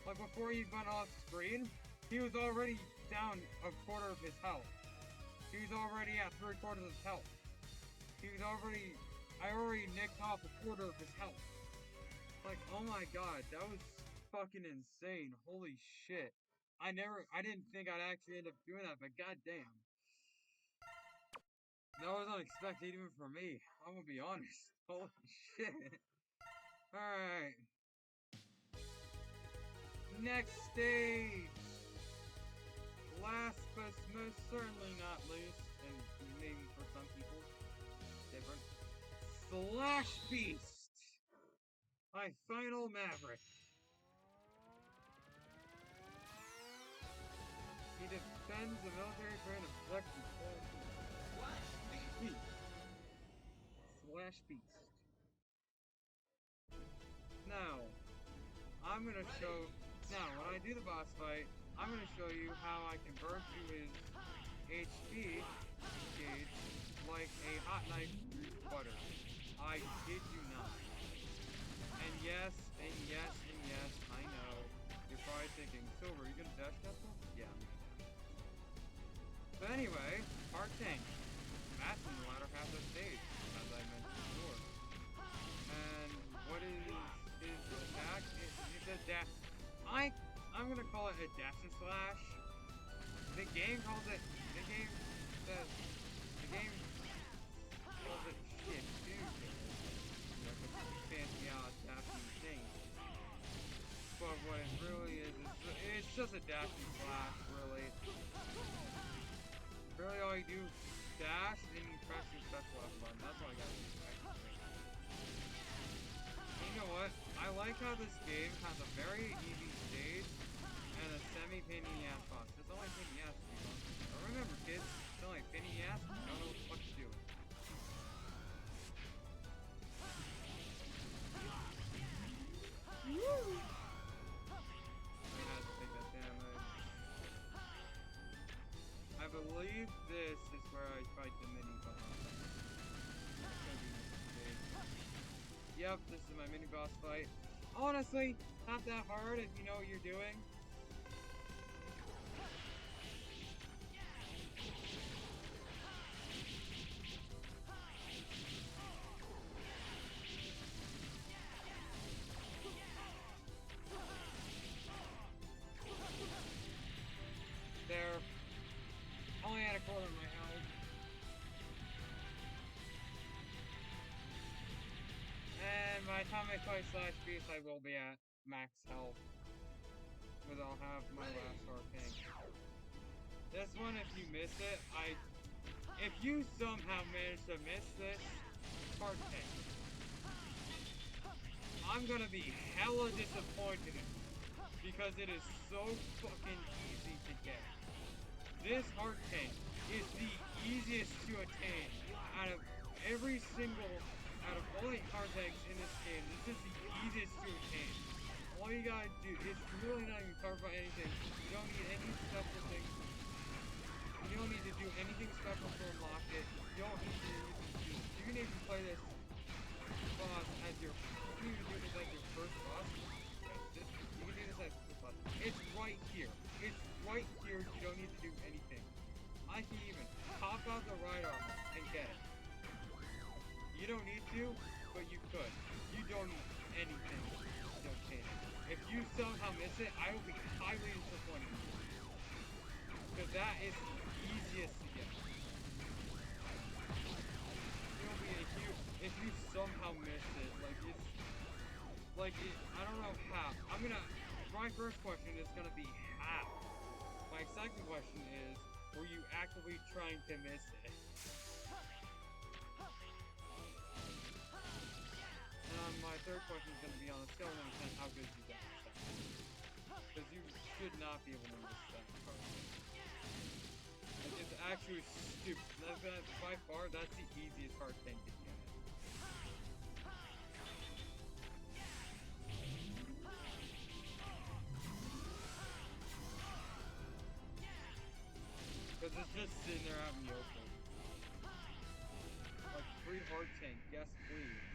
like before he went off screen, he was already down a quarter of his health. He was already at 3/4 of his health. I already nicked off a quarter of his health. Like, oh my god, that was fucking insane. Holy shit. I didn't think I'd actually end up doing that, but goddamn. That was unexpected even for me. I'm gonna be honest. Holy shit. Alright. Next stage. Last but most certainly not least, and maybe for some people, different. Slash Beast! My final Maverick. He defends the military train and protects the Slash Beast. Slash Beast. Now, when I do the boss fight, I'm gonna show you how I can burn through his HP gauge like a hot knife through butter. I kid you not. And yes, I know. You're probably thinking, Silver, are you gonna dash castle? Yeah. But anyway, Part Tank. That's in the latter half of the stage, as I mentioned before. And what is his attack? It's a dash. I'm gonna call it a dash and slash. The game calls it shit too. Fancy out dashing thing. But what it really is it's just a dash and slash, really. Really all you do is dash and you press your special F button. That's all I gotta do. You know what? I like how this game has a very easy stage and a semi-pain in the ass boss. It's only pain in the ass to be honest. But remember kids, it's only pain in the ass, you don't know what the fuck to do. Woo! I had to take that damage. I believe this is where I fight the mini boss. Yep, this is my mini boss fight. Honestly, not that hard if you know what you're doing. time I fight Slash Beast, I will be at max health. Because I'll have my last arcane. This one, if you miss it, if you somehow manage to miss this arcane, I'm gonna be hella disappointed because it is so fucking easy to get. This heart tank is the easiest to attain out of out of all the heart tanks in this game. This is the easiest to attain. All you gotta do is really not even covered by anything. You don't need any special things. You don't need to do anything special to unlock it. You don't need to you can even play this boss as your you can even do this as your first boss. You can do this as your boss. It's right here. It's right here. You don't need to do anything. I can even pop out the right armor and get it. You don't need to, but you could. You don't need anything to obtain it. If you somehow miss it, I will be highly disappointed. Because that is the easiest to get. It'll be if you somehow miss it, I don't know how. My first question is gonna be how. My second question is, were you actively trying to miss it? And my third question is gonna be on a scale of 1 to 10, how good you got that. Because you should not be able to miss that card. It's actually stupid. By far, that's the easiest hard thing to get. Because it's just sitting there out in the open. Like, free hard tank, yes please.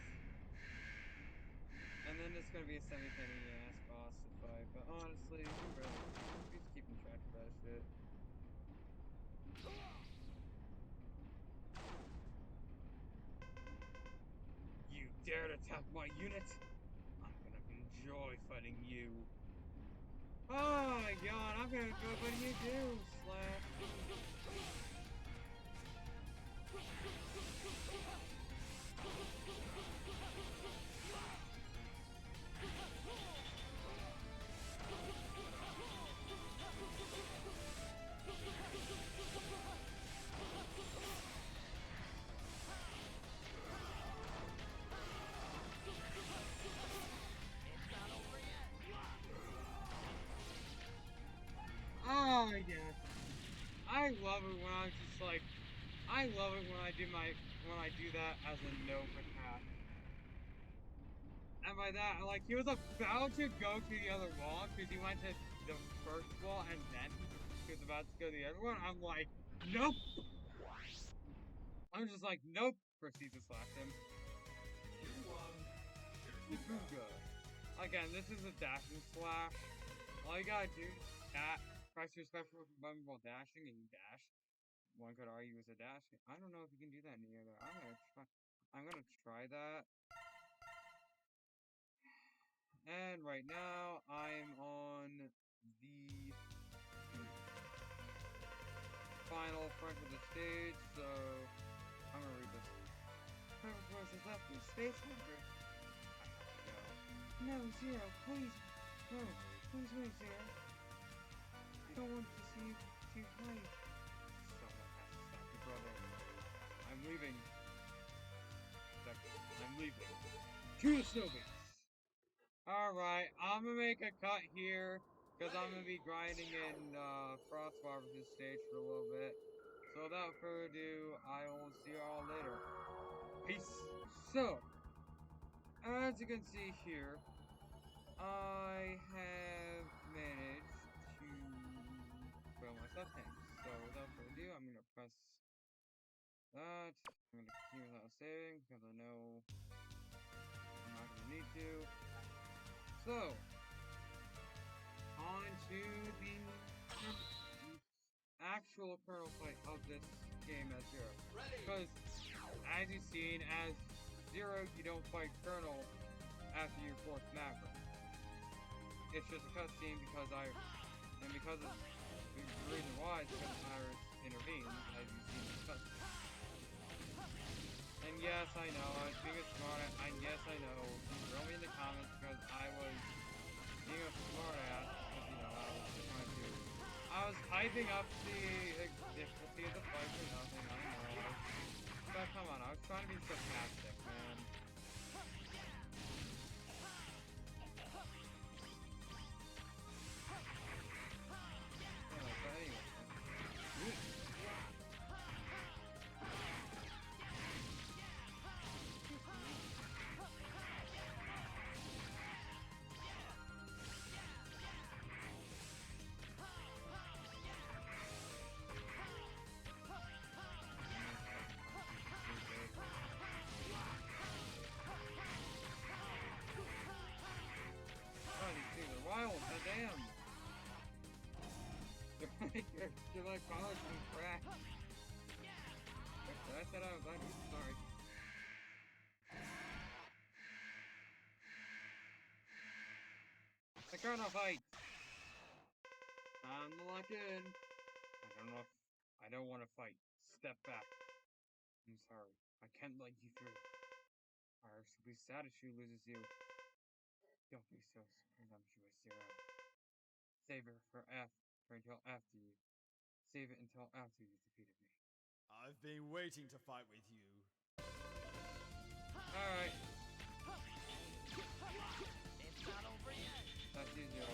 And then it's gonna be a semi-penny-ass boss to fight, but honestly, who's keeping track of that shit? You dare to attack my unit? I'm gonna enjoy fighting you. Oh my god, I'm gonna enjoy fighting you too, Slash. Oh my god. I love it when I'm just like, I love it when I do that as a no attack. And by that, like, he was about to go to the other wall because he went to the first wall and then he was about to go to the other one. I'm like, nope. I'm just like, nope. Proceed to slash him. Again, this is a dashing slash. All you gotta do is press your special button while dashing and you dash. One could argue it's a dash. I don't know if you can do that in the other. I'm gonna try that. And right now, I'm on the final front of the stage, so I'm gonna read this. Purple voice has left me. Space Hunter. No, Zero, please. No, please wait, Zero. I don't want to see you too late. Someone has to stop your brother. I'm leaving. I'm leaving. To the snowbeats. Alright, I'm gonna make a cut here, because I'm gonna be grinding in Frostbar with this stage for a little bit. So without further ado, I will see you all later. Peace! So, as you can see here, I have managed to fill my stuff tank. So without further ado, I'm gonna press that. I'm gonna continue without saving, because I know I'm not gonna need to. So, on to the actual Colonel fight of this game as Zero. Because, as you've seen, as Zero, you don't fight Colonel after your fourth Maverick. It's just a cutscene because the reason why is because Iris intervened, as you see in the cutscene. And yes, I know, I was being a smartass, and yes, I know, throw me in the comments because I was being a smartass, because, you know, I was hyping up the difficulty of the fight for nothing, I know. But come on, I was trying to be sarcastic, man. But anyway. Wild, damn! You're like college and crack. I said I was like, sorry. I got no fight! I'm the lock in. I don't want to fight. Step back. I'm sorry. I can't let you through. Iris will be sad if she loses you. Don't be so presumptuous, Zero. Save her for until after you. Save it until after you defeated me. I've been waiting to fight with you. Alright. It's not over yet. That's easier.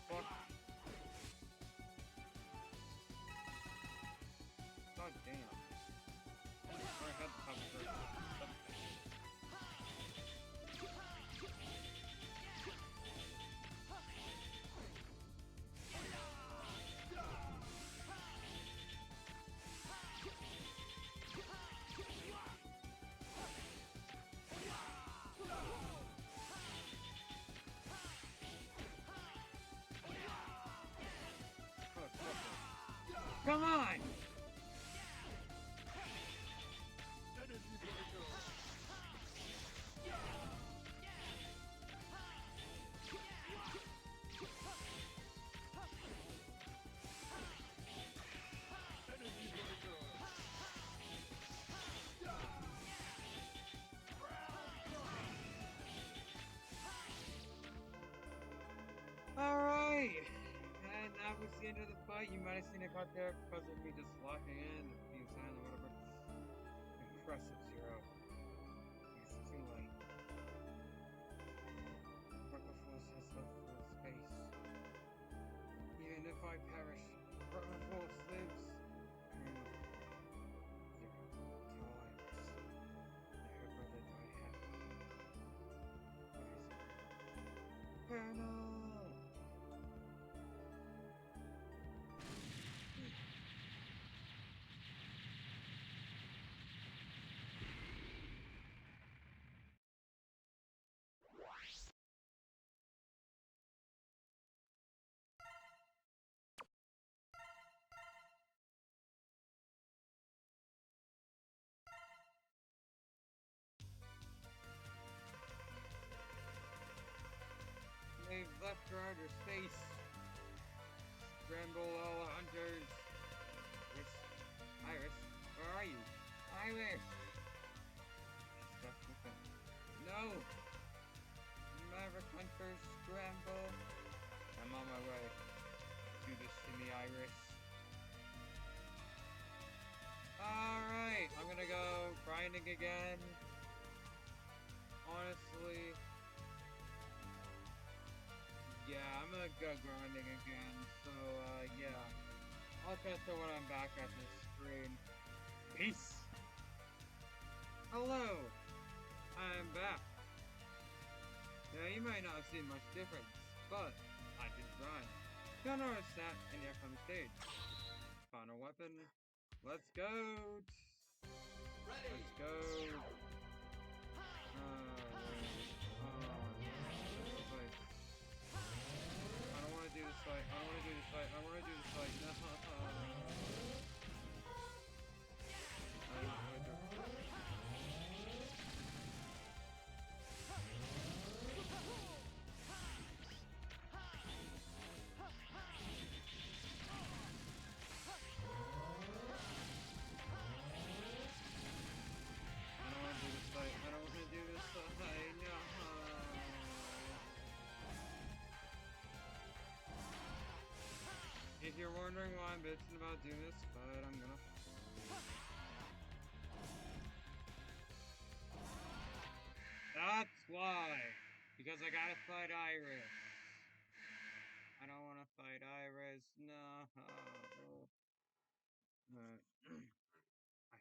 Fuck. God damn. I had to come first. Come on! Alright! And that was the end of the fight. You might have seen it cut there because of me just locking in, being silent, whatever. Impressive, Zero. It's too late. Purple Force has left for space. Even if I perish, Purple Force lives. Zero, tell Iris that her brother died happy. What is it? Colonel! They've left her outer space. Scramble all hunters. Iris, where are you? Iris! No! Maverick hunters, scramble. I'm on my way. Do this to me, Iris. Alright, I'm gonna go grinding again. Honestly. Yeah, I'm gonna go grinding again, so, yeah. I'll catch you when I'm back at this screen. Peace! Hello! I'm back. Now, you might not have seen much difference, but I did grind. Don't notice that, and here comes stage. Final weapon. Let's go! Ready! Let's go! I don't want to do this fight. I don't want to do this fight. I want to do this fight. No. you're wondering why I'm bitching about doing this fight, I'm gonna... That's why! Because I gotta fight Iris. I don't wanna fight Iris, no.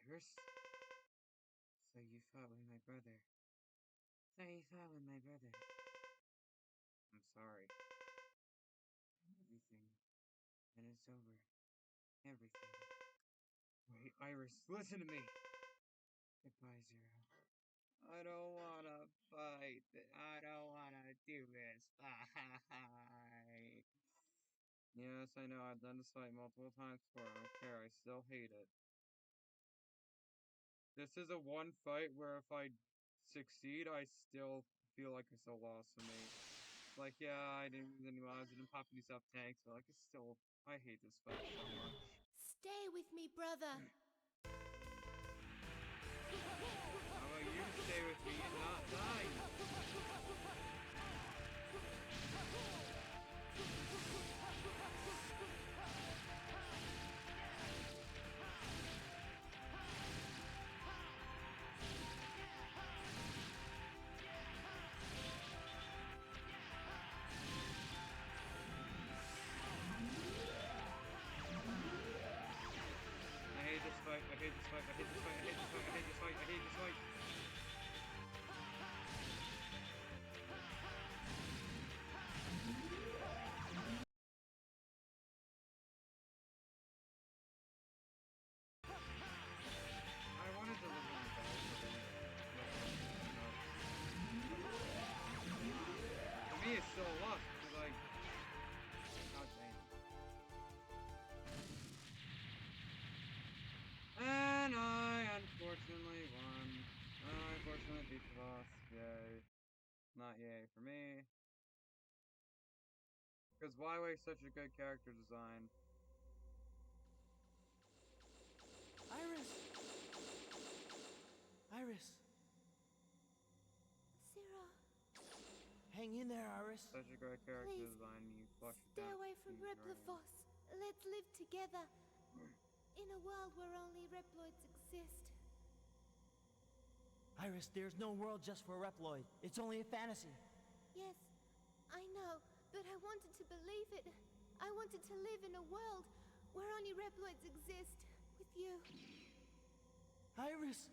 Iris? So you fought with my brother. So you fought with my brother. I'm sorry. Everything. And it's over. Everything. Wait, Iris, listen to me! Goodbye, Zero. I don't wanna fight. I don't wanna do this fight. Yes, I know, I've done this fight multiple times before. I don't care, I still hate it. This is a one fight where if I succeed, I still feel like it's a loss for me. Like, yeah, I didn't use any mods, I didn't pop any sub tanks, but like, it's still, I hate this fight so much. Stay with me, brother. How about you stay with me and not die? I hate this fight, I hate this fight, I hate this fight, I hate this fight, I hate this fight, I hate this fight. I wanted to live in the ball, for me, it's still a loss, because like, god damn. And I unfortunately won. I unfortunately beat the boss. Yay. Not yay for me. Because why waste such a good character design? Iris! Iris! Zero, Hang in there, Iris. Such a great character please, design, you flush it stay down. away from Replivos. Let's live together. In a world where only Reploids exist. Iris, there's no world just for Reploid. It's only a fantasy. Yes, I know, but I wanted to believe it. I wanted to live in a world where only Reploids exist. With you. Iris!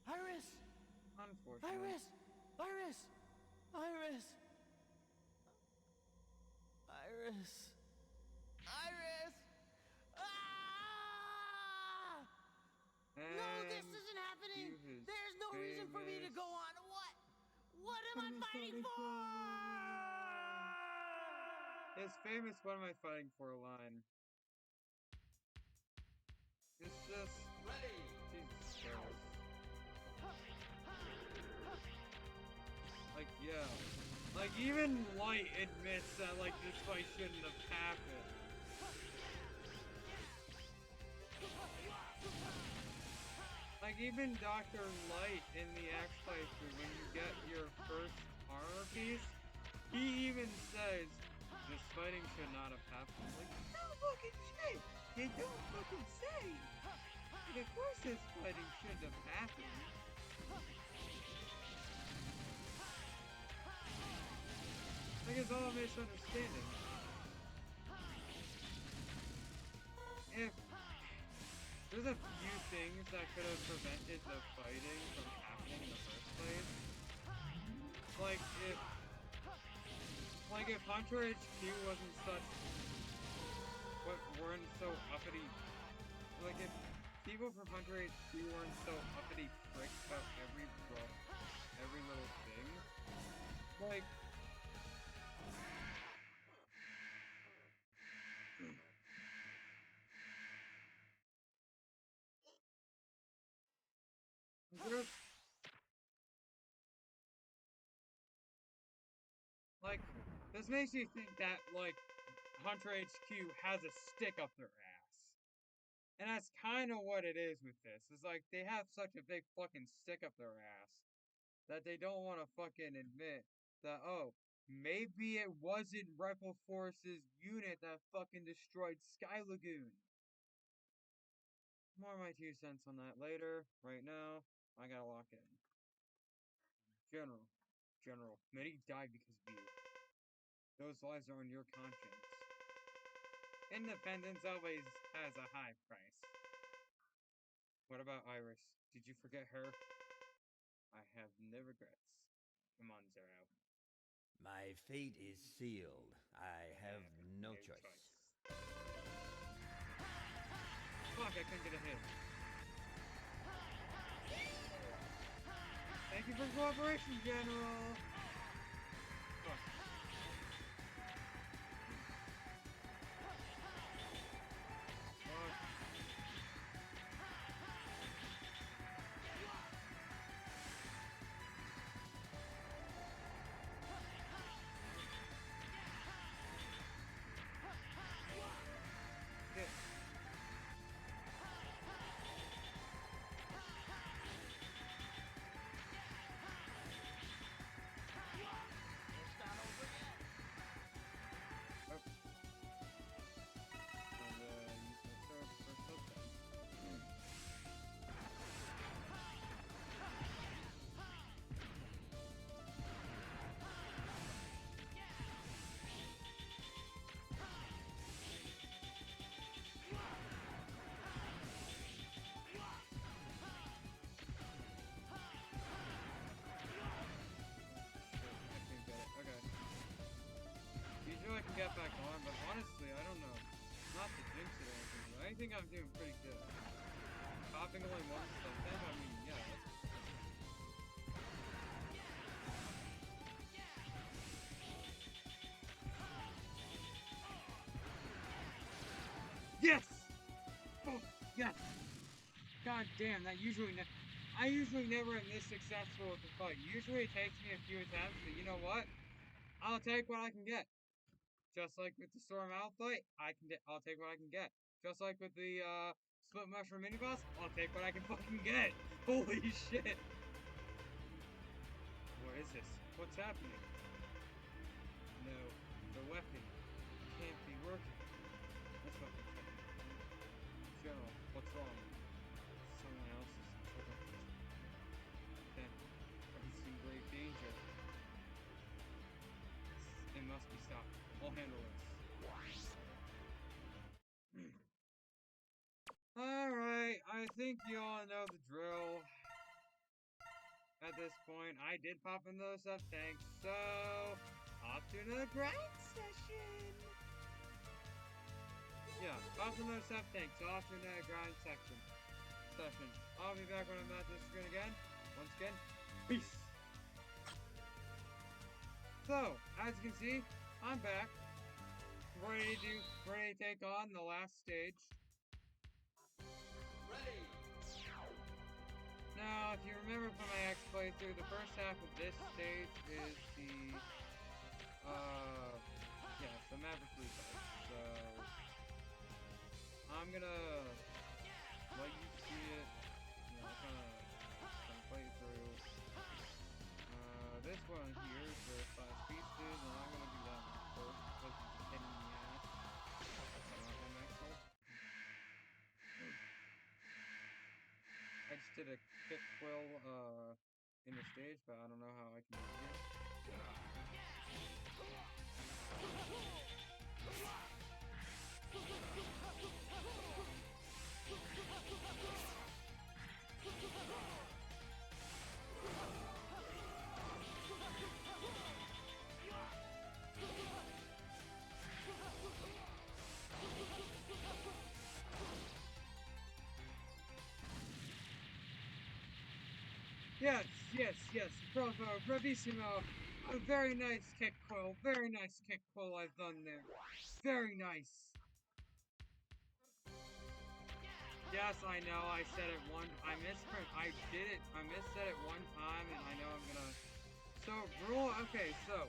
Iris! Unfortunately. Iris! Iris! Iris! Iris! Iris! Ah! No, this isn't happening! There's no reason for me to go on. What am I fighting for? His famous "What am I fighting for" line. It's just... Ready! Jesus Christ. Like, yeah. Like, even Light admits that, like, this fight shouldn't have happened. Like, even Dr. Light in the X playthrough, when you get your first armor piece, he even says, this fighting should not have happened. Like, no fucking shit! You don't fucking say! Like, of course this fighting shouldn't have happened. Like, it's all a misunderstanding. If there's a few things that could have prevented the fighting from happening in the first place, like if Hunter HQ wasn't such, weren't so uppity, like if people from Hunter HQ weren't so uppity pricks about every little thing, like, like, this makes me think that, like, Hunter HQ has a stick up their ass. And that's kind of what it is with this. It's like, they have such a big fucking stick up their ass that they don't want to fucking admit that, oh, maybe it wasn't Rebel Force's unit that fucking destroyed Sky Lagoon. More of my 2 cents on that later. Right now, I gotta lock in. General, many died because of you. Those lives are on your conscience. Independence always has a high price. What about Iris? Did you forget her? I have no regrets. Come on, Zero. My fate is sealed. I have no choice. Fuck, I couldn't get a hit. Thank you for cooperation, General! Fuck. Fuck. Shit. I can get back on, but honestly, I don't know. Not to jinx it or anything, but I think I'm doing pretty good. Popping only one sometimes, I mean, yeah, Yes! Oh, yes! God damn, that usually I usually never am this successful with the fight. Usually it takes me a few attempts, but you know what? I'll take what I can get. Just like with the Storm Owl fight, I'll take what I can get. Just like with the Split Mushroom mini boss, I'll take what I can fucking get. Holy shit! What is this? What's happening? No, the weapon can't be working. This weapon can't. General, what's wrong? Someone else is in trouble. Then, he's in great danger. It must be stopped. I'll handle this. Alright, I think you all know the drill. At this point, I did pop in those up tanks, so off to the grind session. Yeah, pop in those up tanks, off to the grind session. I'll be back when I'm at this screen again. Once again, peace. So, as you can see, I'm back. Ready to take on the last stage. Ready! Now, if you remember from my X playthrough, the first half of this stage is the, the Maverick Refight. So, I'm gonna let you see it, kind of play through. This one here is the 5 pieces, and I'm gonna do that one first, because it's a pain in the ass. I just did a kick quill, in the stage, but I don't know how I can do it here. Yes, bravo, bravissimo, a very nice kick quill I've done there, very nice. Yes, I know, I said it I missaid it one time, and I know I'm gonna, so, okay, so,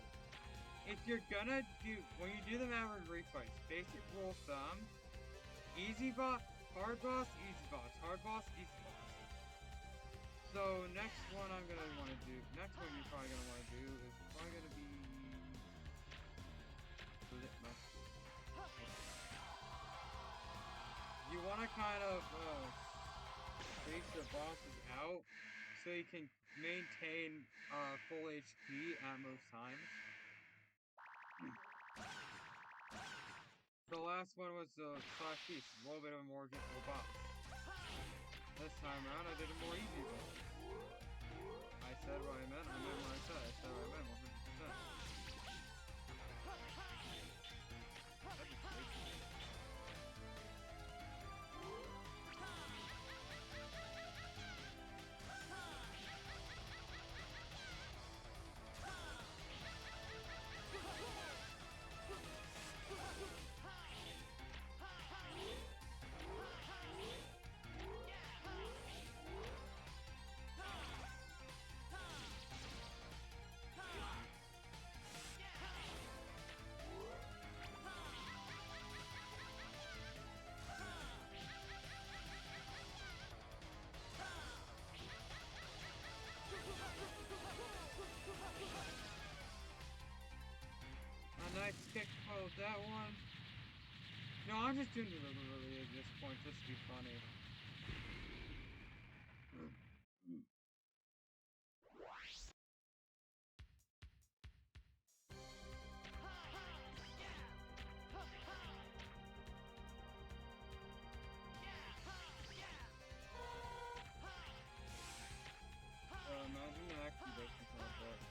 if you're gonna when you do the Maverick Refights, basic rule of thumb, easy boss, hard boss, easy boss, hard boss, easy boss. So, next one you're probably gonna wanna do is probably gonna be you want to kind of space your bosses out so you can maintain full HP at most times. The last one was Slash Beast, a little bit of a more difficult boss. This time around, I did a more easy boss. I said what I meant what I said. I said what I meant 100%. A nice kick close that one. No, I'm just doing it really at this point, just to be funny. Imagine an activation concept.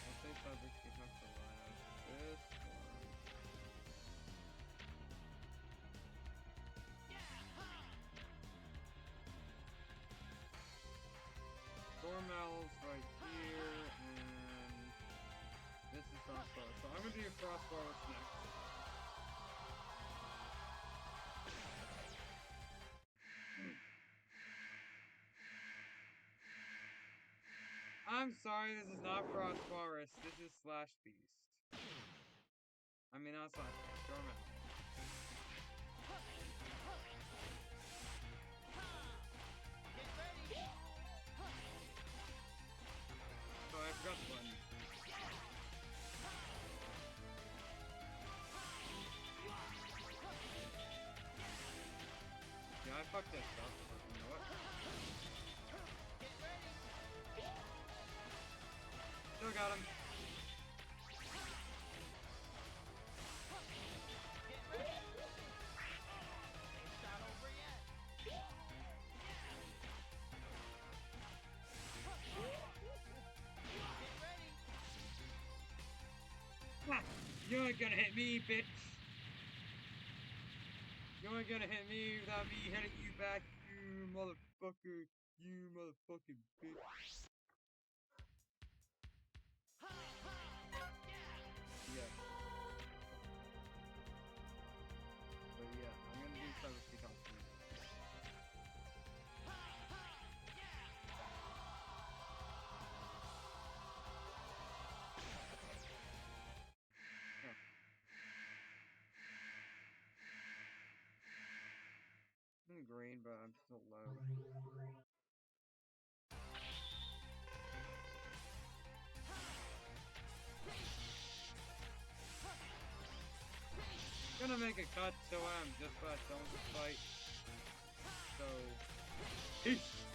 I'll say cyberscape has to last. This one. Storm Owl's right here, and this is Frostbar. So I'm gonna do Frostbar what's next. I'm sorry, this is not Frost Forest. This is Slash Beast. I mean, not Slash Beast. Storm Owl. So I forgot the button. Yeah, I fucked this up. You know what? Still got him. You ain't gonna hit me, bitch. You ain't gonna hit me without me hitting you back, you motherfucker. You motherfucking bitch. Yeah. But yeah, I'm gonna do cyberscape costume. I'm green, but I'm still low. Gonna make a cut so I'm just about done with the fight. So, peace!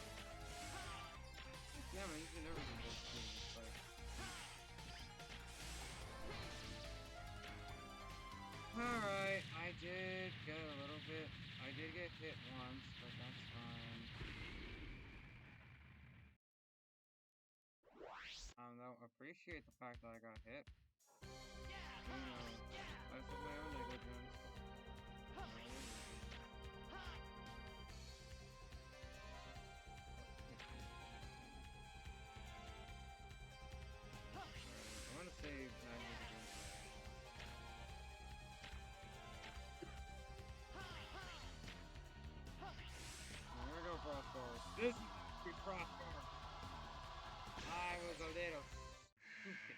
Damn, I'm using everything in this fight. Alright, I did get a little bit. I did get hit once, but that's fine. I don't appreciate the fact that I got hit. You know, that's of my own negligence. I'm gonna save negligence. I'm gonna go crossbar. This is good crossbar. I was a little stupid.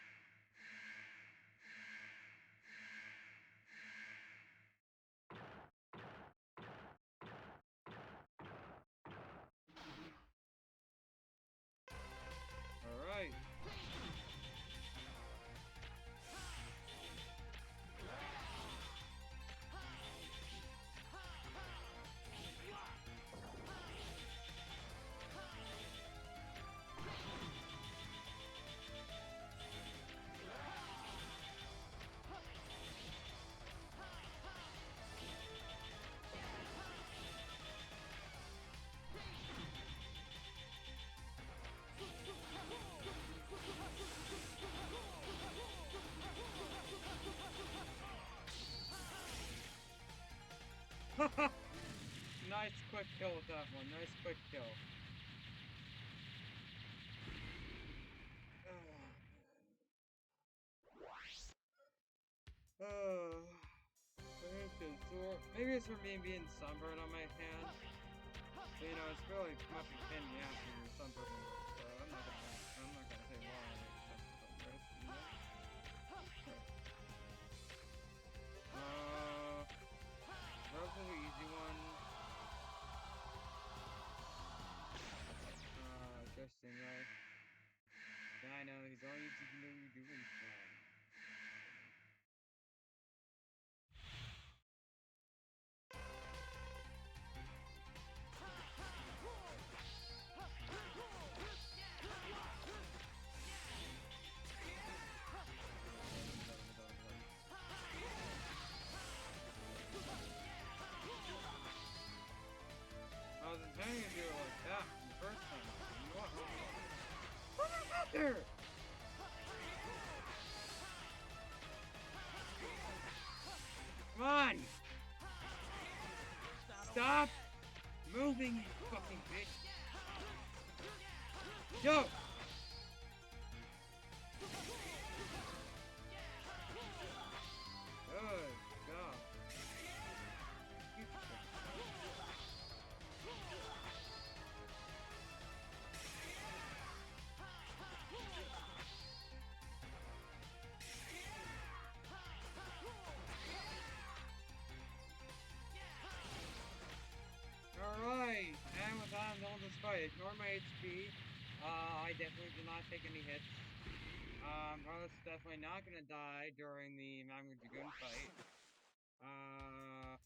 Alright. Nice quick kill with that one. Nice quick kill. Maybe it's for me being sunburned on my hand. But, you know, it's really much a pain in the ass when you're sunburned, so I'm not gonna say why relatively easy one. Interesting, right? Yeah, I know, he's all you can do, you do it fine. I was intending to do it like that the first time. You know what? What did I get there? Come on! Stop moving, you fucking bitch! Yo! Good job. Alright, and with that, I'm done with this fight. Ignore my HP. I definitely did not take any hits. Carlos is definitely not gonna die during the Magma Dragoon fight. Yeah.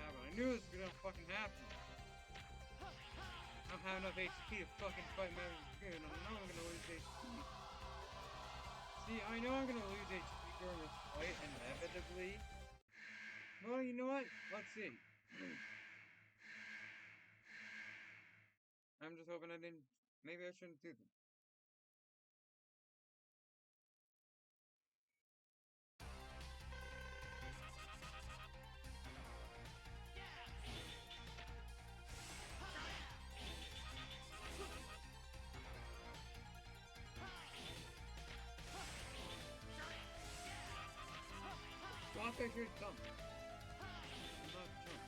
I knew this was gonna fucking happen. I don't have enough HP to fucking fight Magma Dragoon. I know I'm gonna lose HP. See, I know I'm gonna lose HP during this fight, inevitably. Well, you know what? Let's see. I'm just hoping I didn't... Maybe I shouldn't do them. Block I should jump. I'm not jump.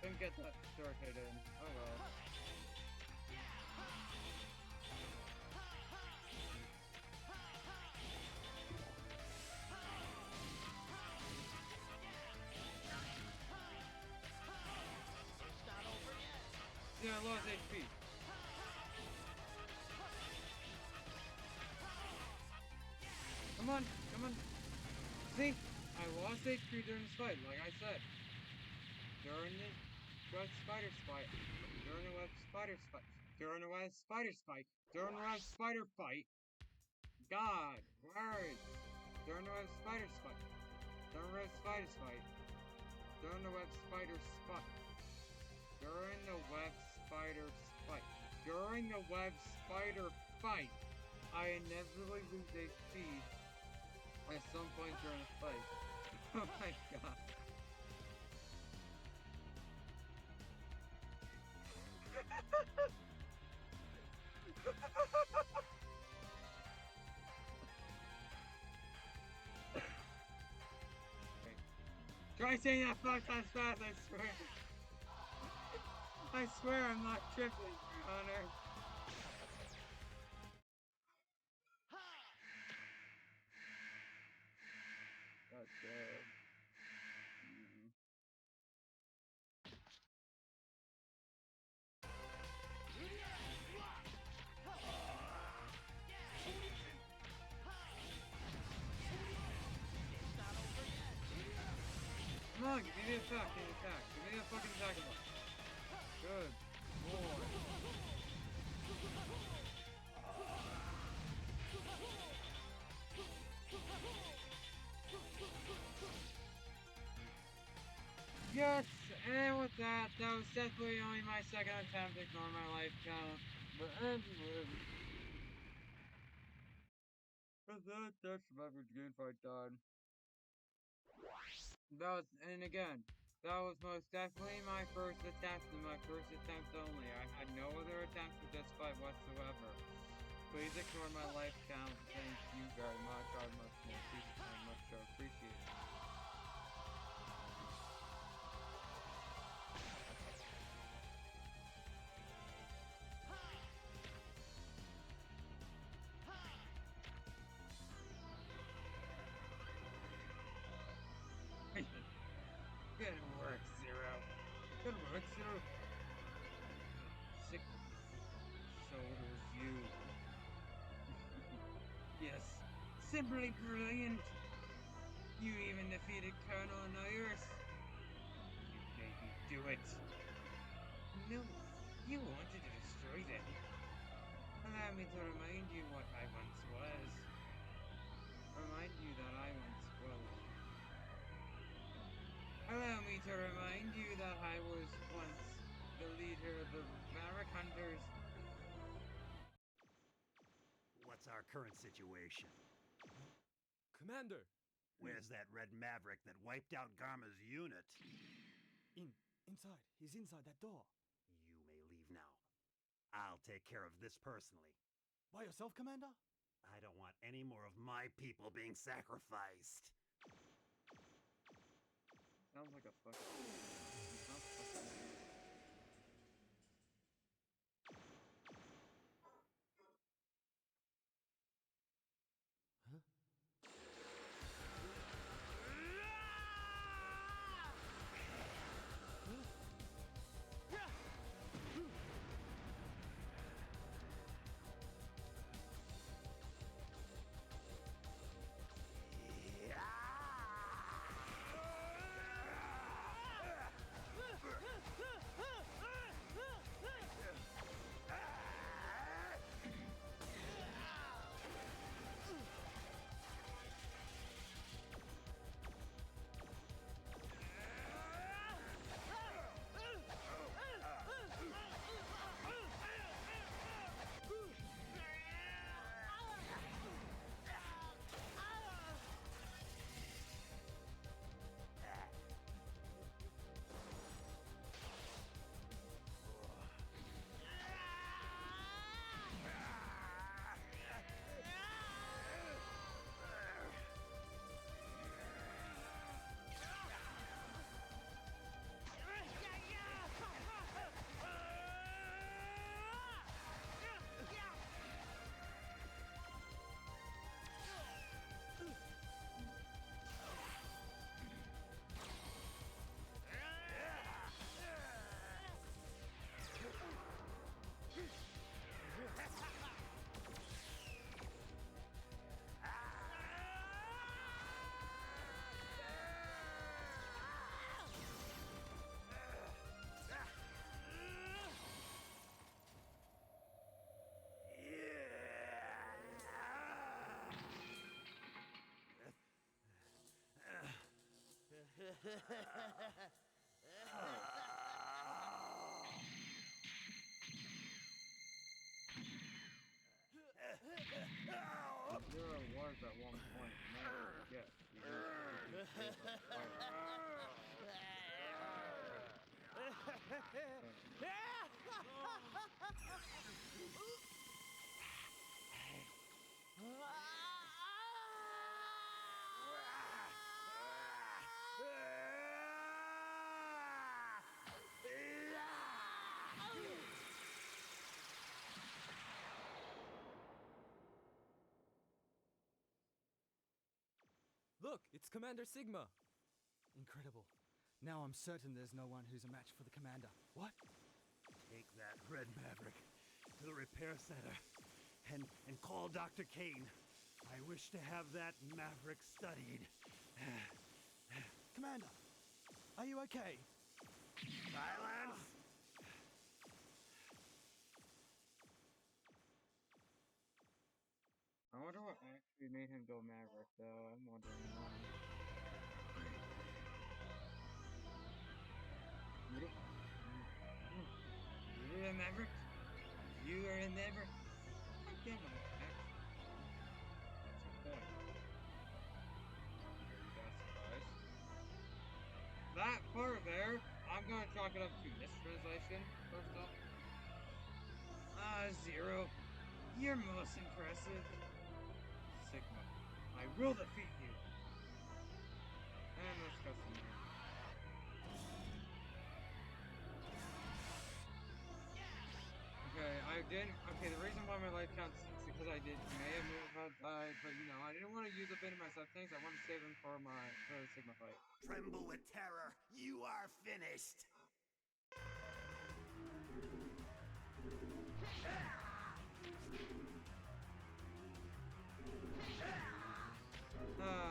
Didn't get that short hit in. Oh well. Yeah, I lost HP. Come on, come on. See? I lost HP during this fight, like I said. During the web spider fight. During the web spider fight. During the web spider fight. During the web spider fight. God, where is it? During the web spider fight. During the web spider fight. During the web spider fight. During the web spider fight. During the web spider fight. I inevitably lose HP at some point during the fight. Oh my god. Try saying that 5 times fast, I swear. I swear I'm not tripping, Your Honor. God damn. Come on, give me the attack, give me the attack. Give me the fucking attack. Good boy. Yes, and with that, that was definitely only my second attempt to ignore my life count. But anyway, with that, that's my game fight done. And again, that was most definitely my first attempt and my first attempt only. I had no other attempts with this fight whatsoever. Please ignore my life count. Thank you very much. I much so appreciate it. Good work, Zero. Good work, Zero. Sick. So does you. Yes. Simply brilliant. You even defeated Colonel Nyrus. You made me do it. No, you wanted to destroy them. Allow me to remind you what I once was. Remind you that I once was. Allow me to remind you that I was once the leader of the Maverick Hunters. What's our current situation? Commander! Where's that red maverick that wiped out Garma's unit? Inside. He's inside that door. You may leave now. I'll take care of this personally. By yourself, Commander? I don't want any more of my people being sacrificed. Sounds like a fucking... Zero was at one point, never forget. Look, it's Commander Sigma! Incredible. Now I'm certain there's no one who's a match for the Commander. What? Take that red maverick to the repair center and call Dr. Kane. I wish to have that maverick studied. Commander, are you okay? Silence! I wonder what actually made him go Maverick, though. I'm wondering why. Maverick? You are a Maverick? I am an X. What's your point? Are you guys surprised? That part there, I'm gonna chalk it up to mistranslation, first off. Zero. You're most impressive. Sigma, I will defeat you. And let's go some more. Okay, okay, the reason why my life counts is because I may have died, but you know, I didn't want to use up any of my sub tanks. I want to save them for the Sigma fight. Tremble with terror. You are finished.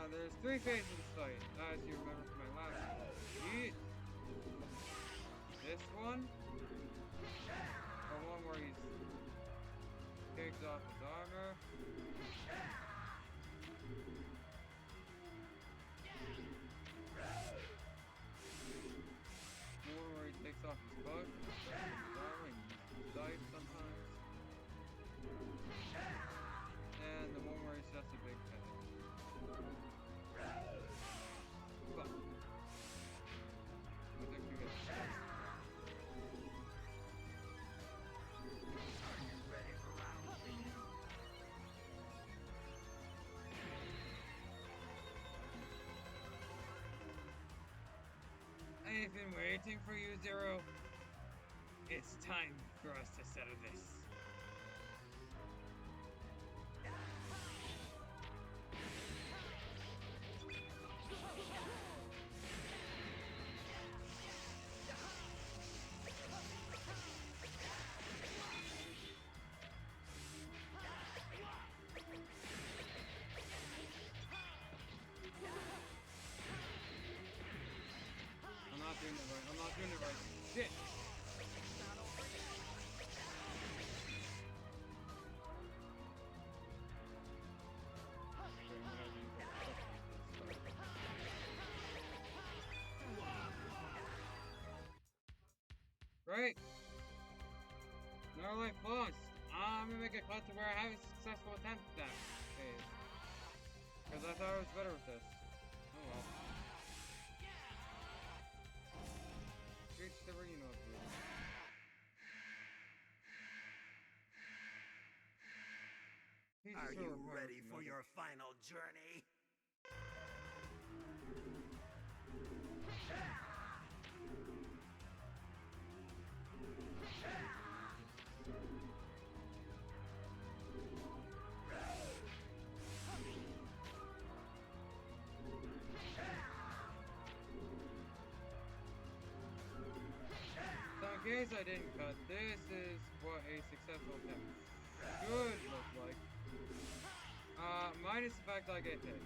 There's 3 phases of this fight, as you remember from my last one. This one, the one where he takes off his armor. The one where he takes off his bug, his armor, and dives sometimes. And the one where he's just a big head. I've been waiting for you, Zero. It's time for us to settle this. I'm not doing it right. Shit! Great! No life lost. I'm gonna make a cut to where I have a successful attempt at that phase. Because I thought I was better with this. Oh well. Reach the arena of you. Are you ready for your final journey? So in case I didn't cut, this is what a successful attempt should look like. Minus the fact I get hit.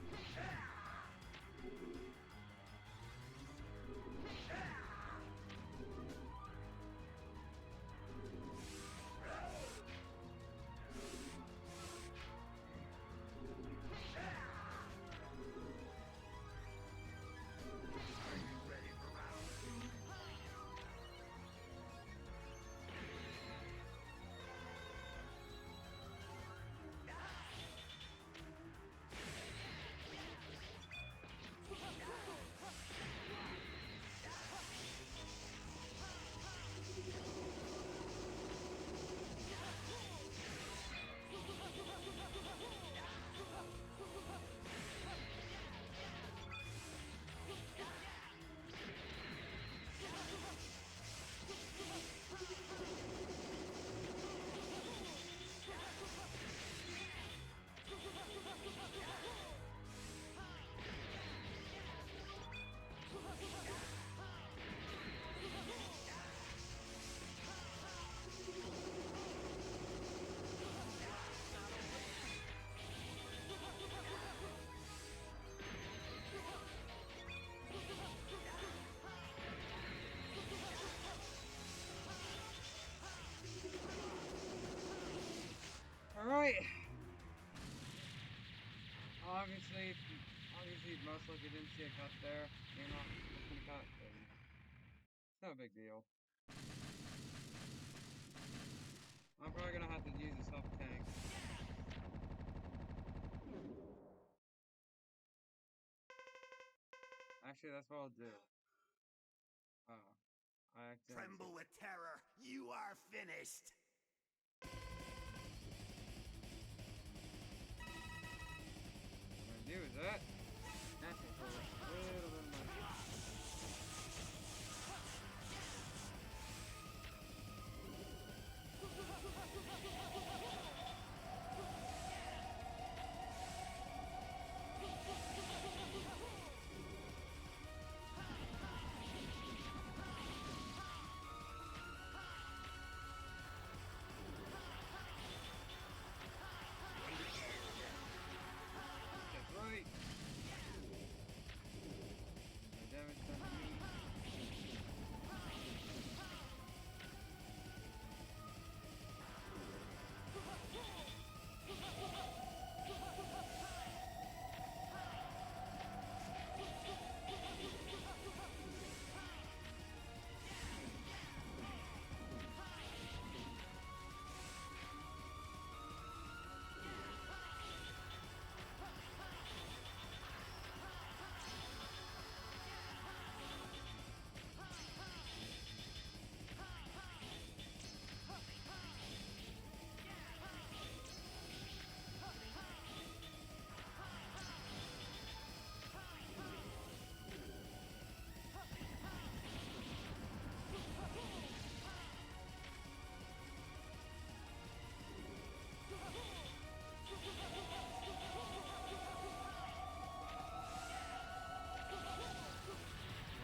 Alright. Obviously, most likely didn't see a cut there. You're not looking at cut. It's no big deal. I'm probably gonna have to use this health tank. Actually, that's what I'll do. I accidentally. Tremble with terror. You are finished. What I'm gonna do is that. That's it for a little bit of money. That's right. My damage done to me.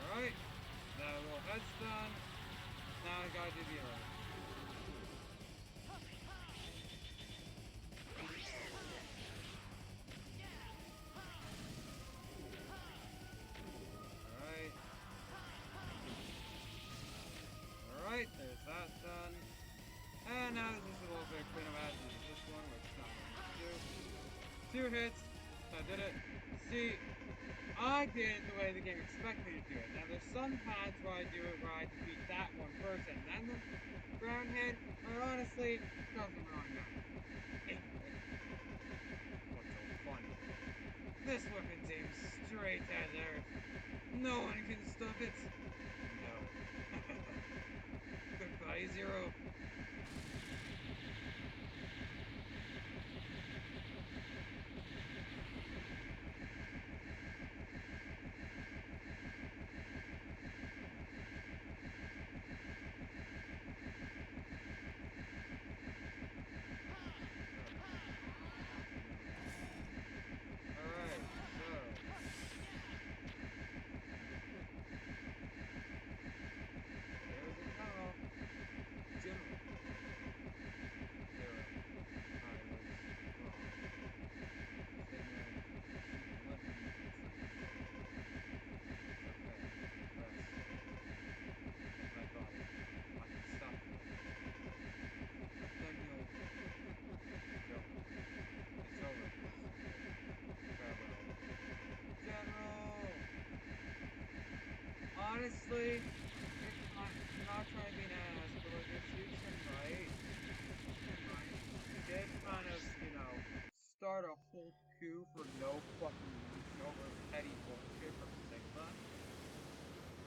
Alright, that little head's done. Now I gotta do the other. Alright. Alright, there's that done. And now there's just a little bit of cleanup as is this one, which is not going to do. 2 hits. I did it. See, I did it the way the game expects me to do it. Now, there's some paths where I do it where I defeat that one first and then the ground head, but honestly, doesn't really matter. Anyway, what's so funny? This weapon's aimed straight at Earth. No one can stop it. No. Goodbye, Zero. Alright, so. There's a tunnel. General. Zero. I was wrong. Sigma, keep letting me the truth. It's okay. Rest. In my body. I can stop the rain. But then you'll kill me. It's over, Center. Farewell. General! Honestly, I'm not trying to be an ass, but like if you can write, did kind of, you know, start a whole coup for no fucking reason over petty bullshit from Sigma.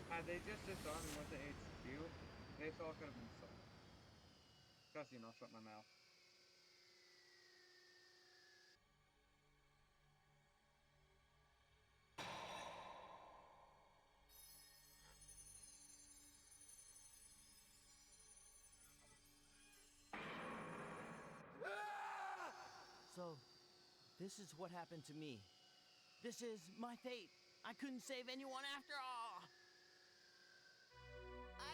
Had they just disarmed and went to HQ, this all could have been solved. Just, you know, shut my mouth. So, this is what happened to me. This is my fate. I couldn't save anyone after all.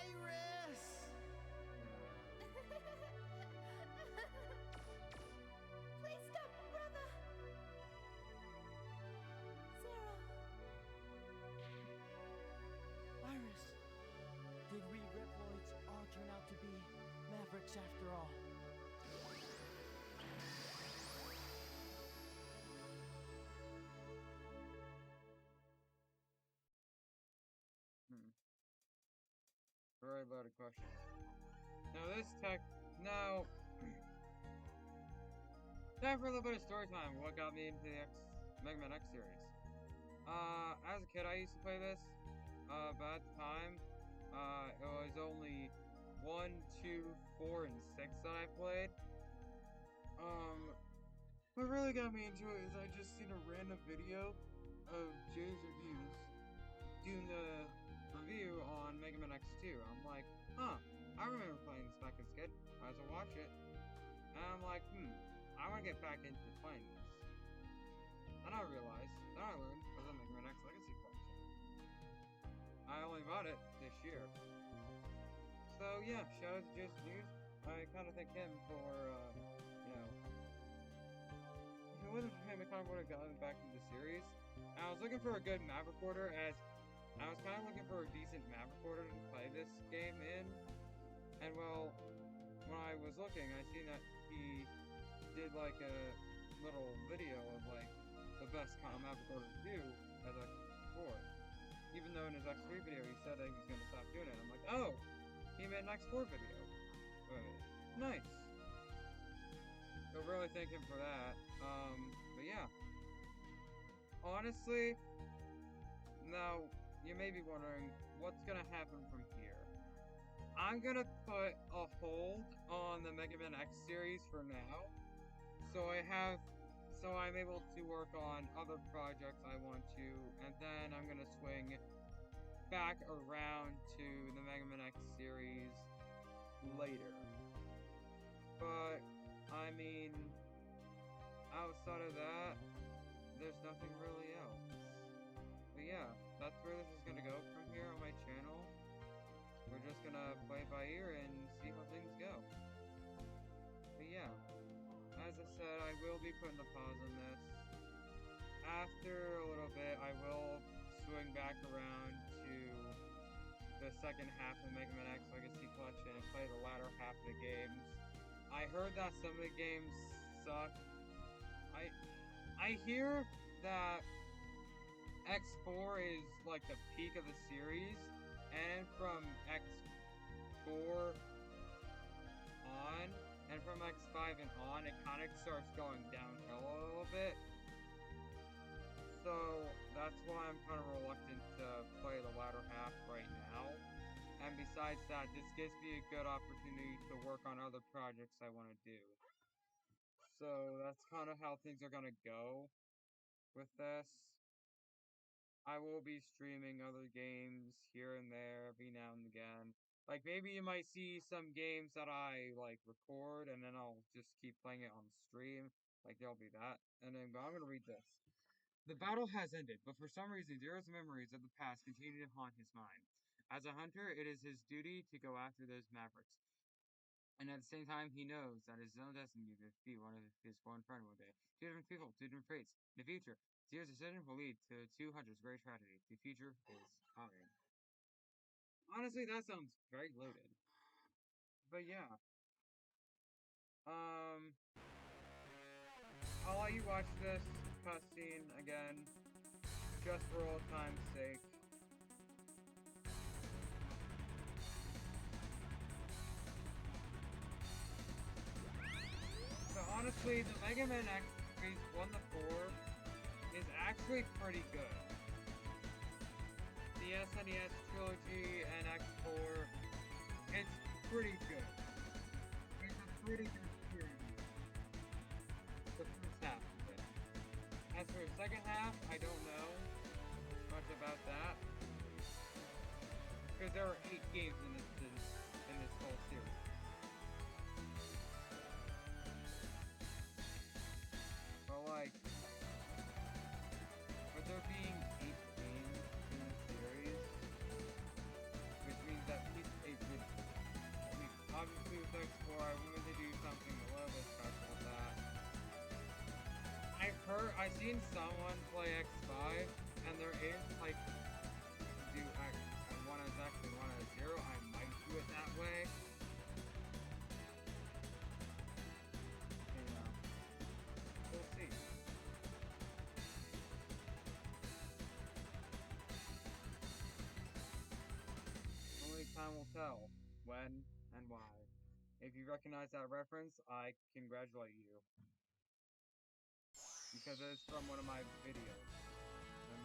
Iris! Please stop, brother! Zero. Iris, did we Reploids all turn out to be Mavericks after all? Very loaded question. Now this tech, now Time for a little bit of story time. What got me into the Mega Man X series? As a kid, I used to play this. But at the time, it was only 1, 2, 4, and 6 that I played. What really got me into it is I just seen a random video of Jay's reviews doing the review on Mega Man X2. I'm like, huh, I remember playing this back as a kid. Might as well watch it. And I'm like, I want to get back into playing this. Then I realized, then I learned, it was a Mega Man X Legacy Collection. I only bought it this year. So yeah, shout out to Jason Hughes. I kind of thank him for, you know, if it wasn't for him, it kind of would have gotten back into the series. And I was looking for a good map recorder, as I was kind of looking for a decent map recorder to play this game in. And well, when I was looking, I seen that he did like a little video of like the best kind of map recorder to do as X4. Even though in his X3 video he said that he was going to stop doing it. I'm like, oh, he made an X4 video. Nice. So really thank him for that. But yeah. Honestly, now you may be wondering what's gonna happen from here. I'm gonna put a hold on the Mega Man X series for now. So I'm able to work on other projects I want to, and then I'm gonna swing back around to the Mega Man X series later. But, I mean, outside of that, there's nothing really else. But yeah, that's where this is gonna go from here on my channel. We're just gonna play it by ear and see how things go. But yeah, as I said, I will be putting a pause on this. After a little bit, I will swing back around to the second half of Mega Man X Legacy Collection and play the latter half of the games. I heard that some of the games suck. I hear that X4 is like the peak of the series, and from X4 on, and from X5 and on, it kind of starts going downhill a little bit. So that's why I'm kind of reluctant to play the latter half right now. And besides that, this gives me a good opportunity to work on other projects I want to do. So that's kind of how things are gonna go with this. I will be streaming other games here and there every now and again. Like, maybe you might see some games that I, like, record, and then I'll just keep playing it on stream. Like, there'll be that. And then, but I'm gonna read this. The battle has ended, but for some reason, Zero's memories of the past continue to haunt his mind. As a hunter, it is his duty to go after those mavericks. And at the same time, he knows that his own destiny to defeat one of his one friend one day. Two different people, two different fates. In the future, Zero's decision will lead to two hunters' great tragedy. The future is coming. Honestly, that sounds very loaded. But yeah. I'll let you watch this cutscene again, just for old time's sake. So honestly, the Mega Man X series 1 to 4 is actually pretty good. The SNES trilogy and X4, it's pretty good. It's a pretty good series. The first half of it. As for the second half, I don't know much about that. Because there are 8 games in this whole series. But like, with there being 8 games in the series, which means that at least 8 would, I mean, obviously with X4, I wanted to do something a little bit special with that. I've seen someone play X5, and there is like, do one as X and one as 0, I might do it that way. We'll see. Only time will tell when and why. If you recognize that reference, I congratulate you. Because it's from one of my videos.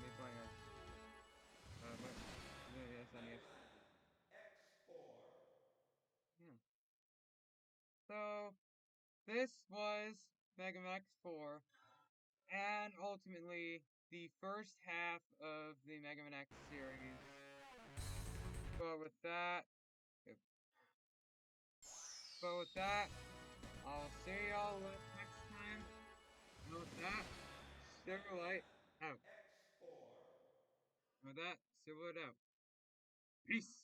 Me playing a SNES. Yeah. So this was Mega Man X4, and ultimately the first half of the Mega Man X series. But with that, I'll see y'all next time. And with that, Silverlight out. And with that, Silverlight out. Peace.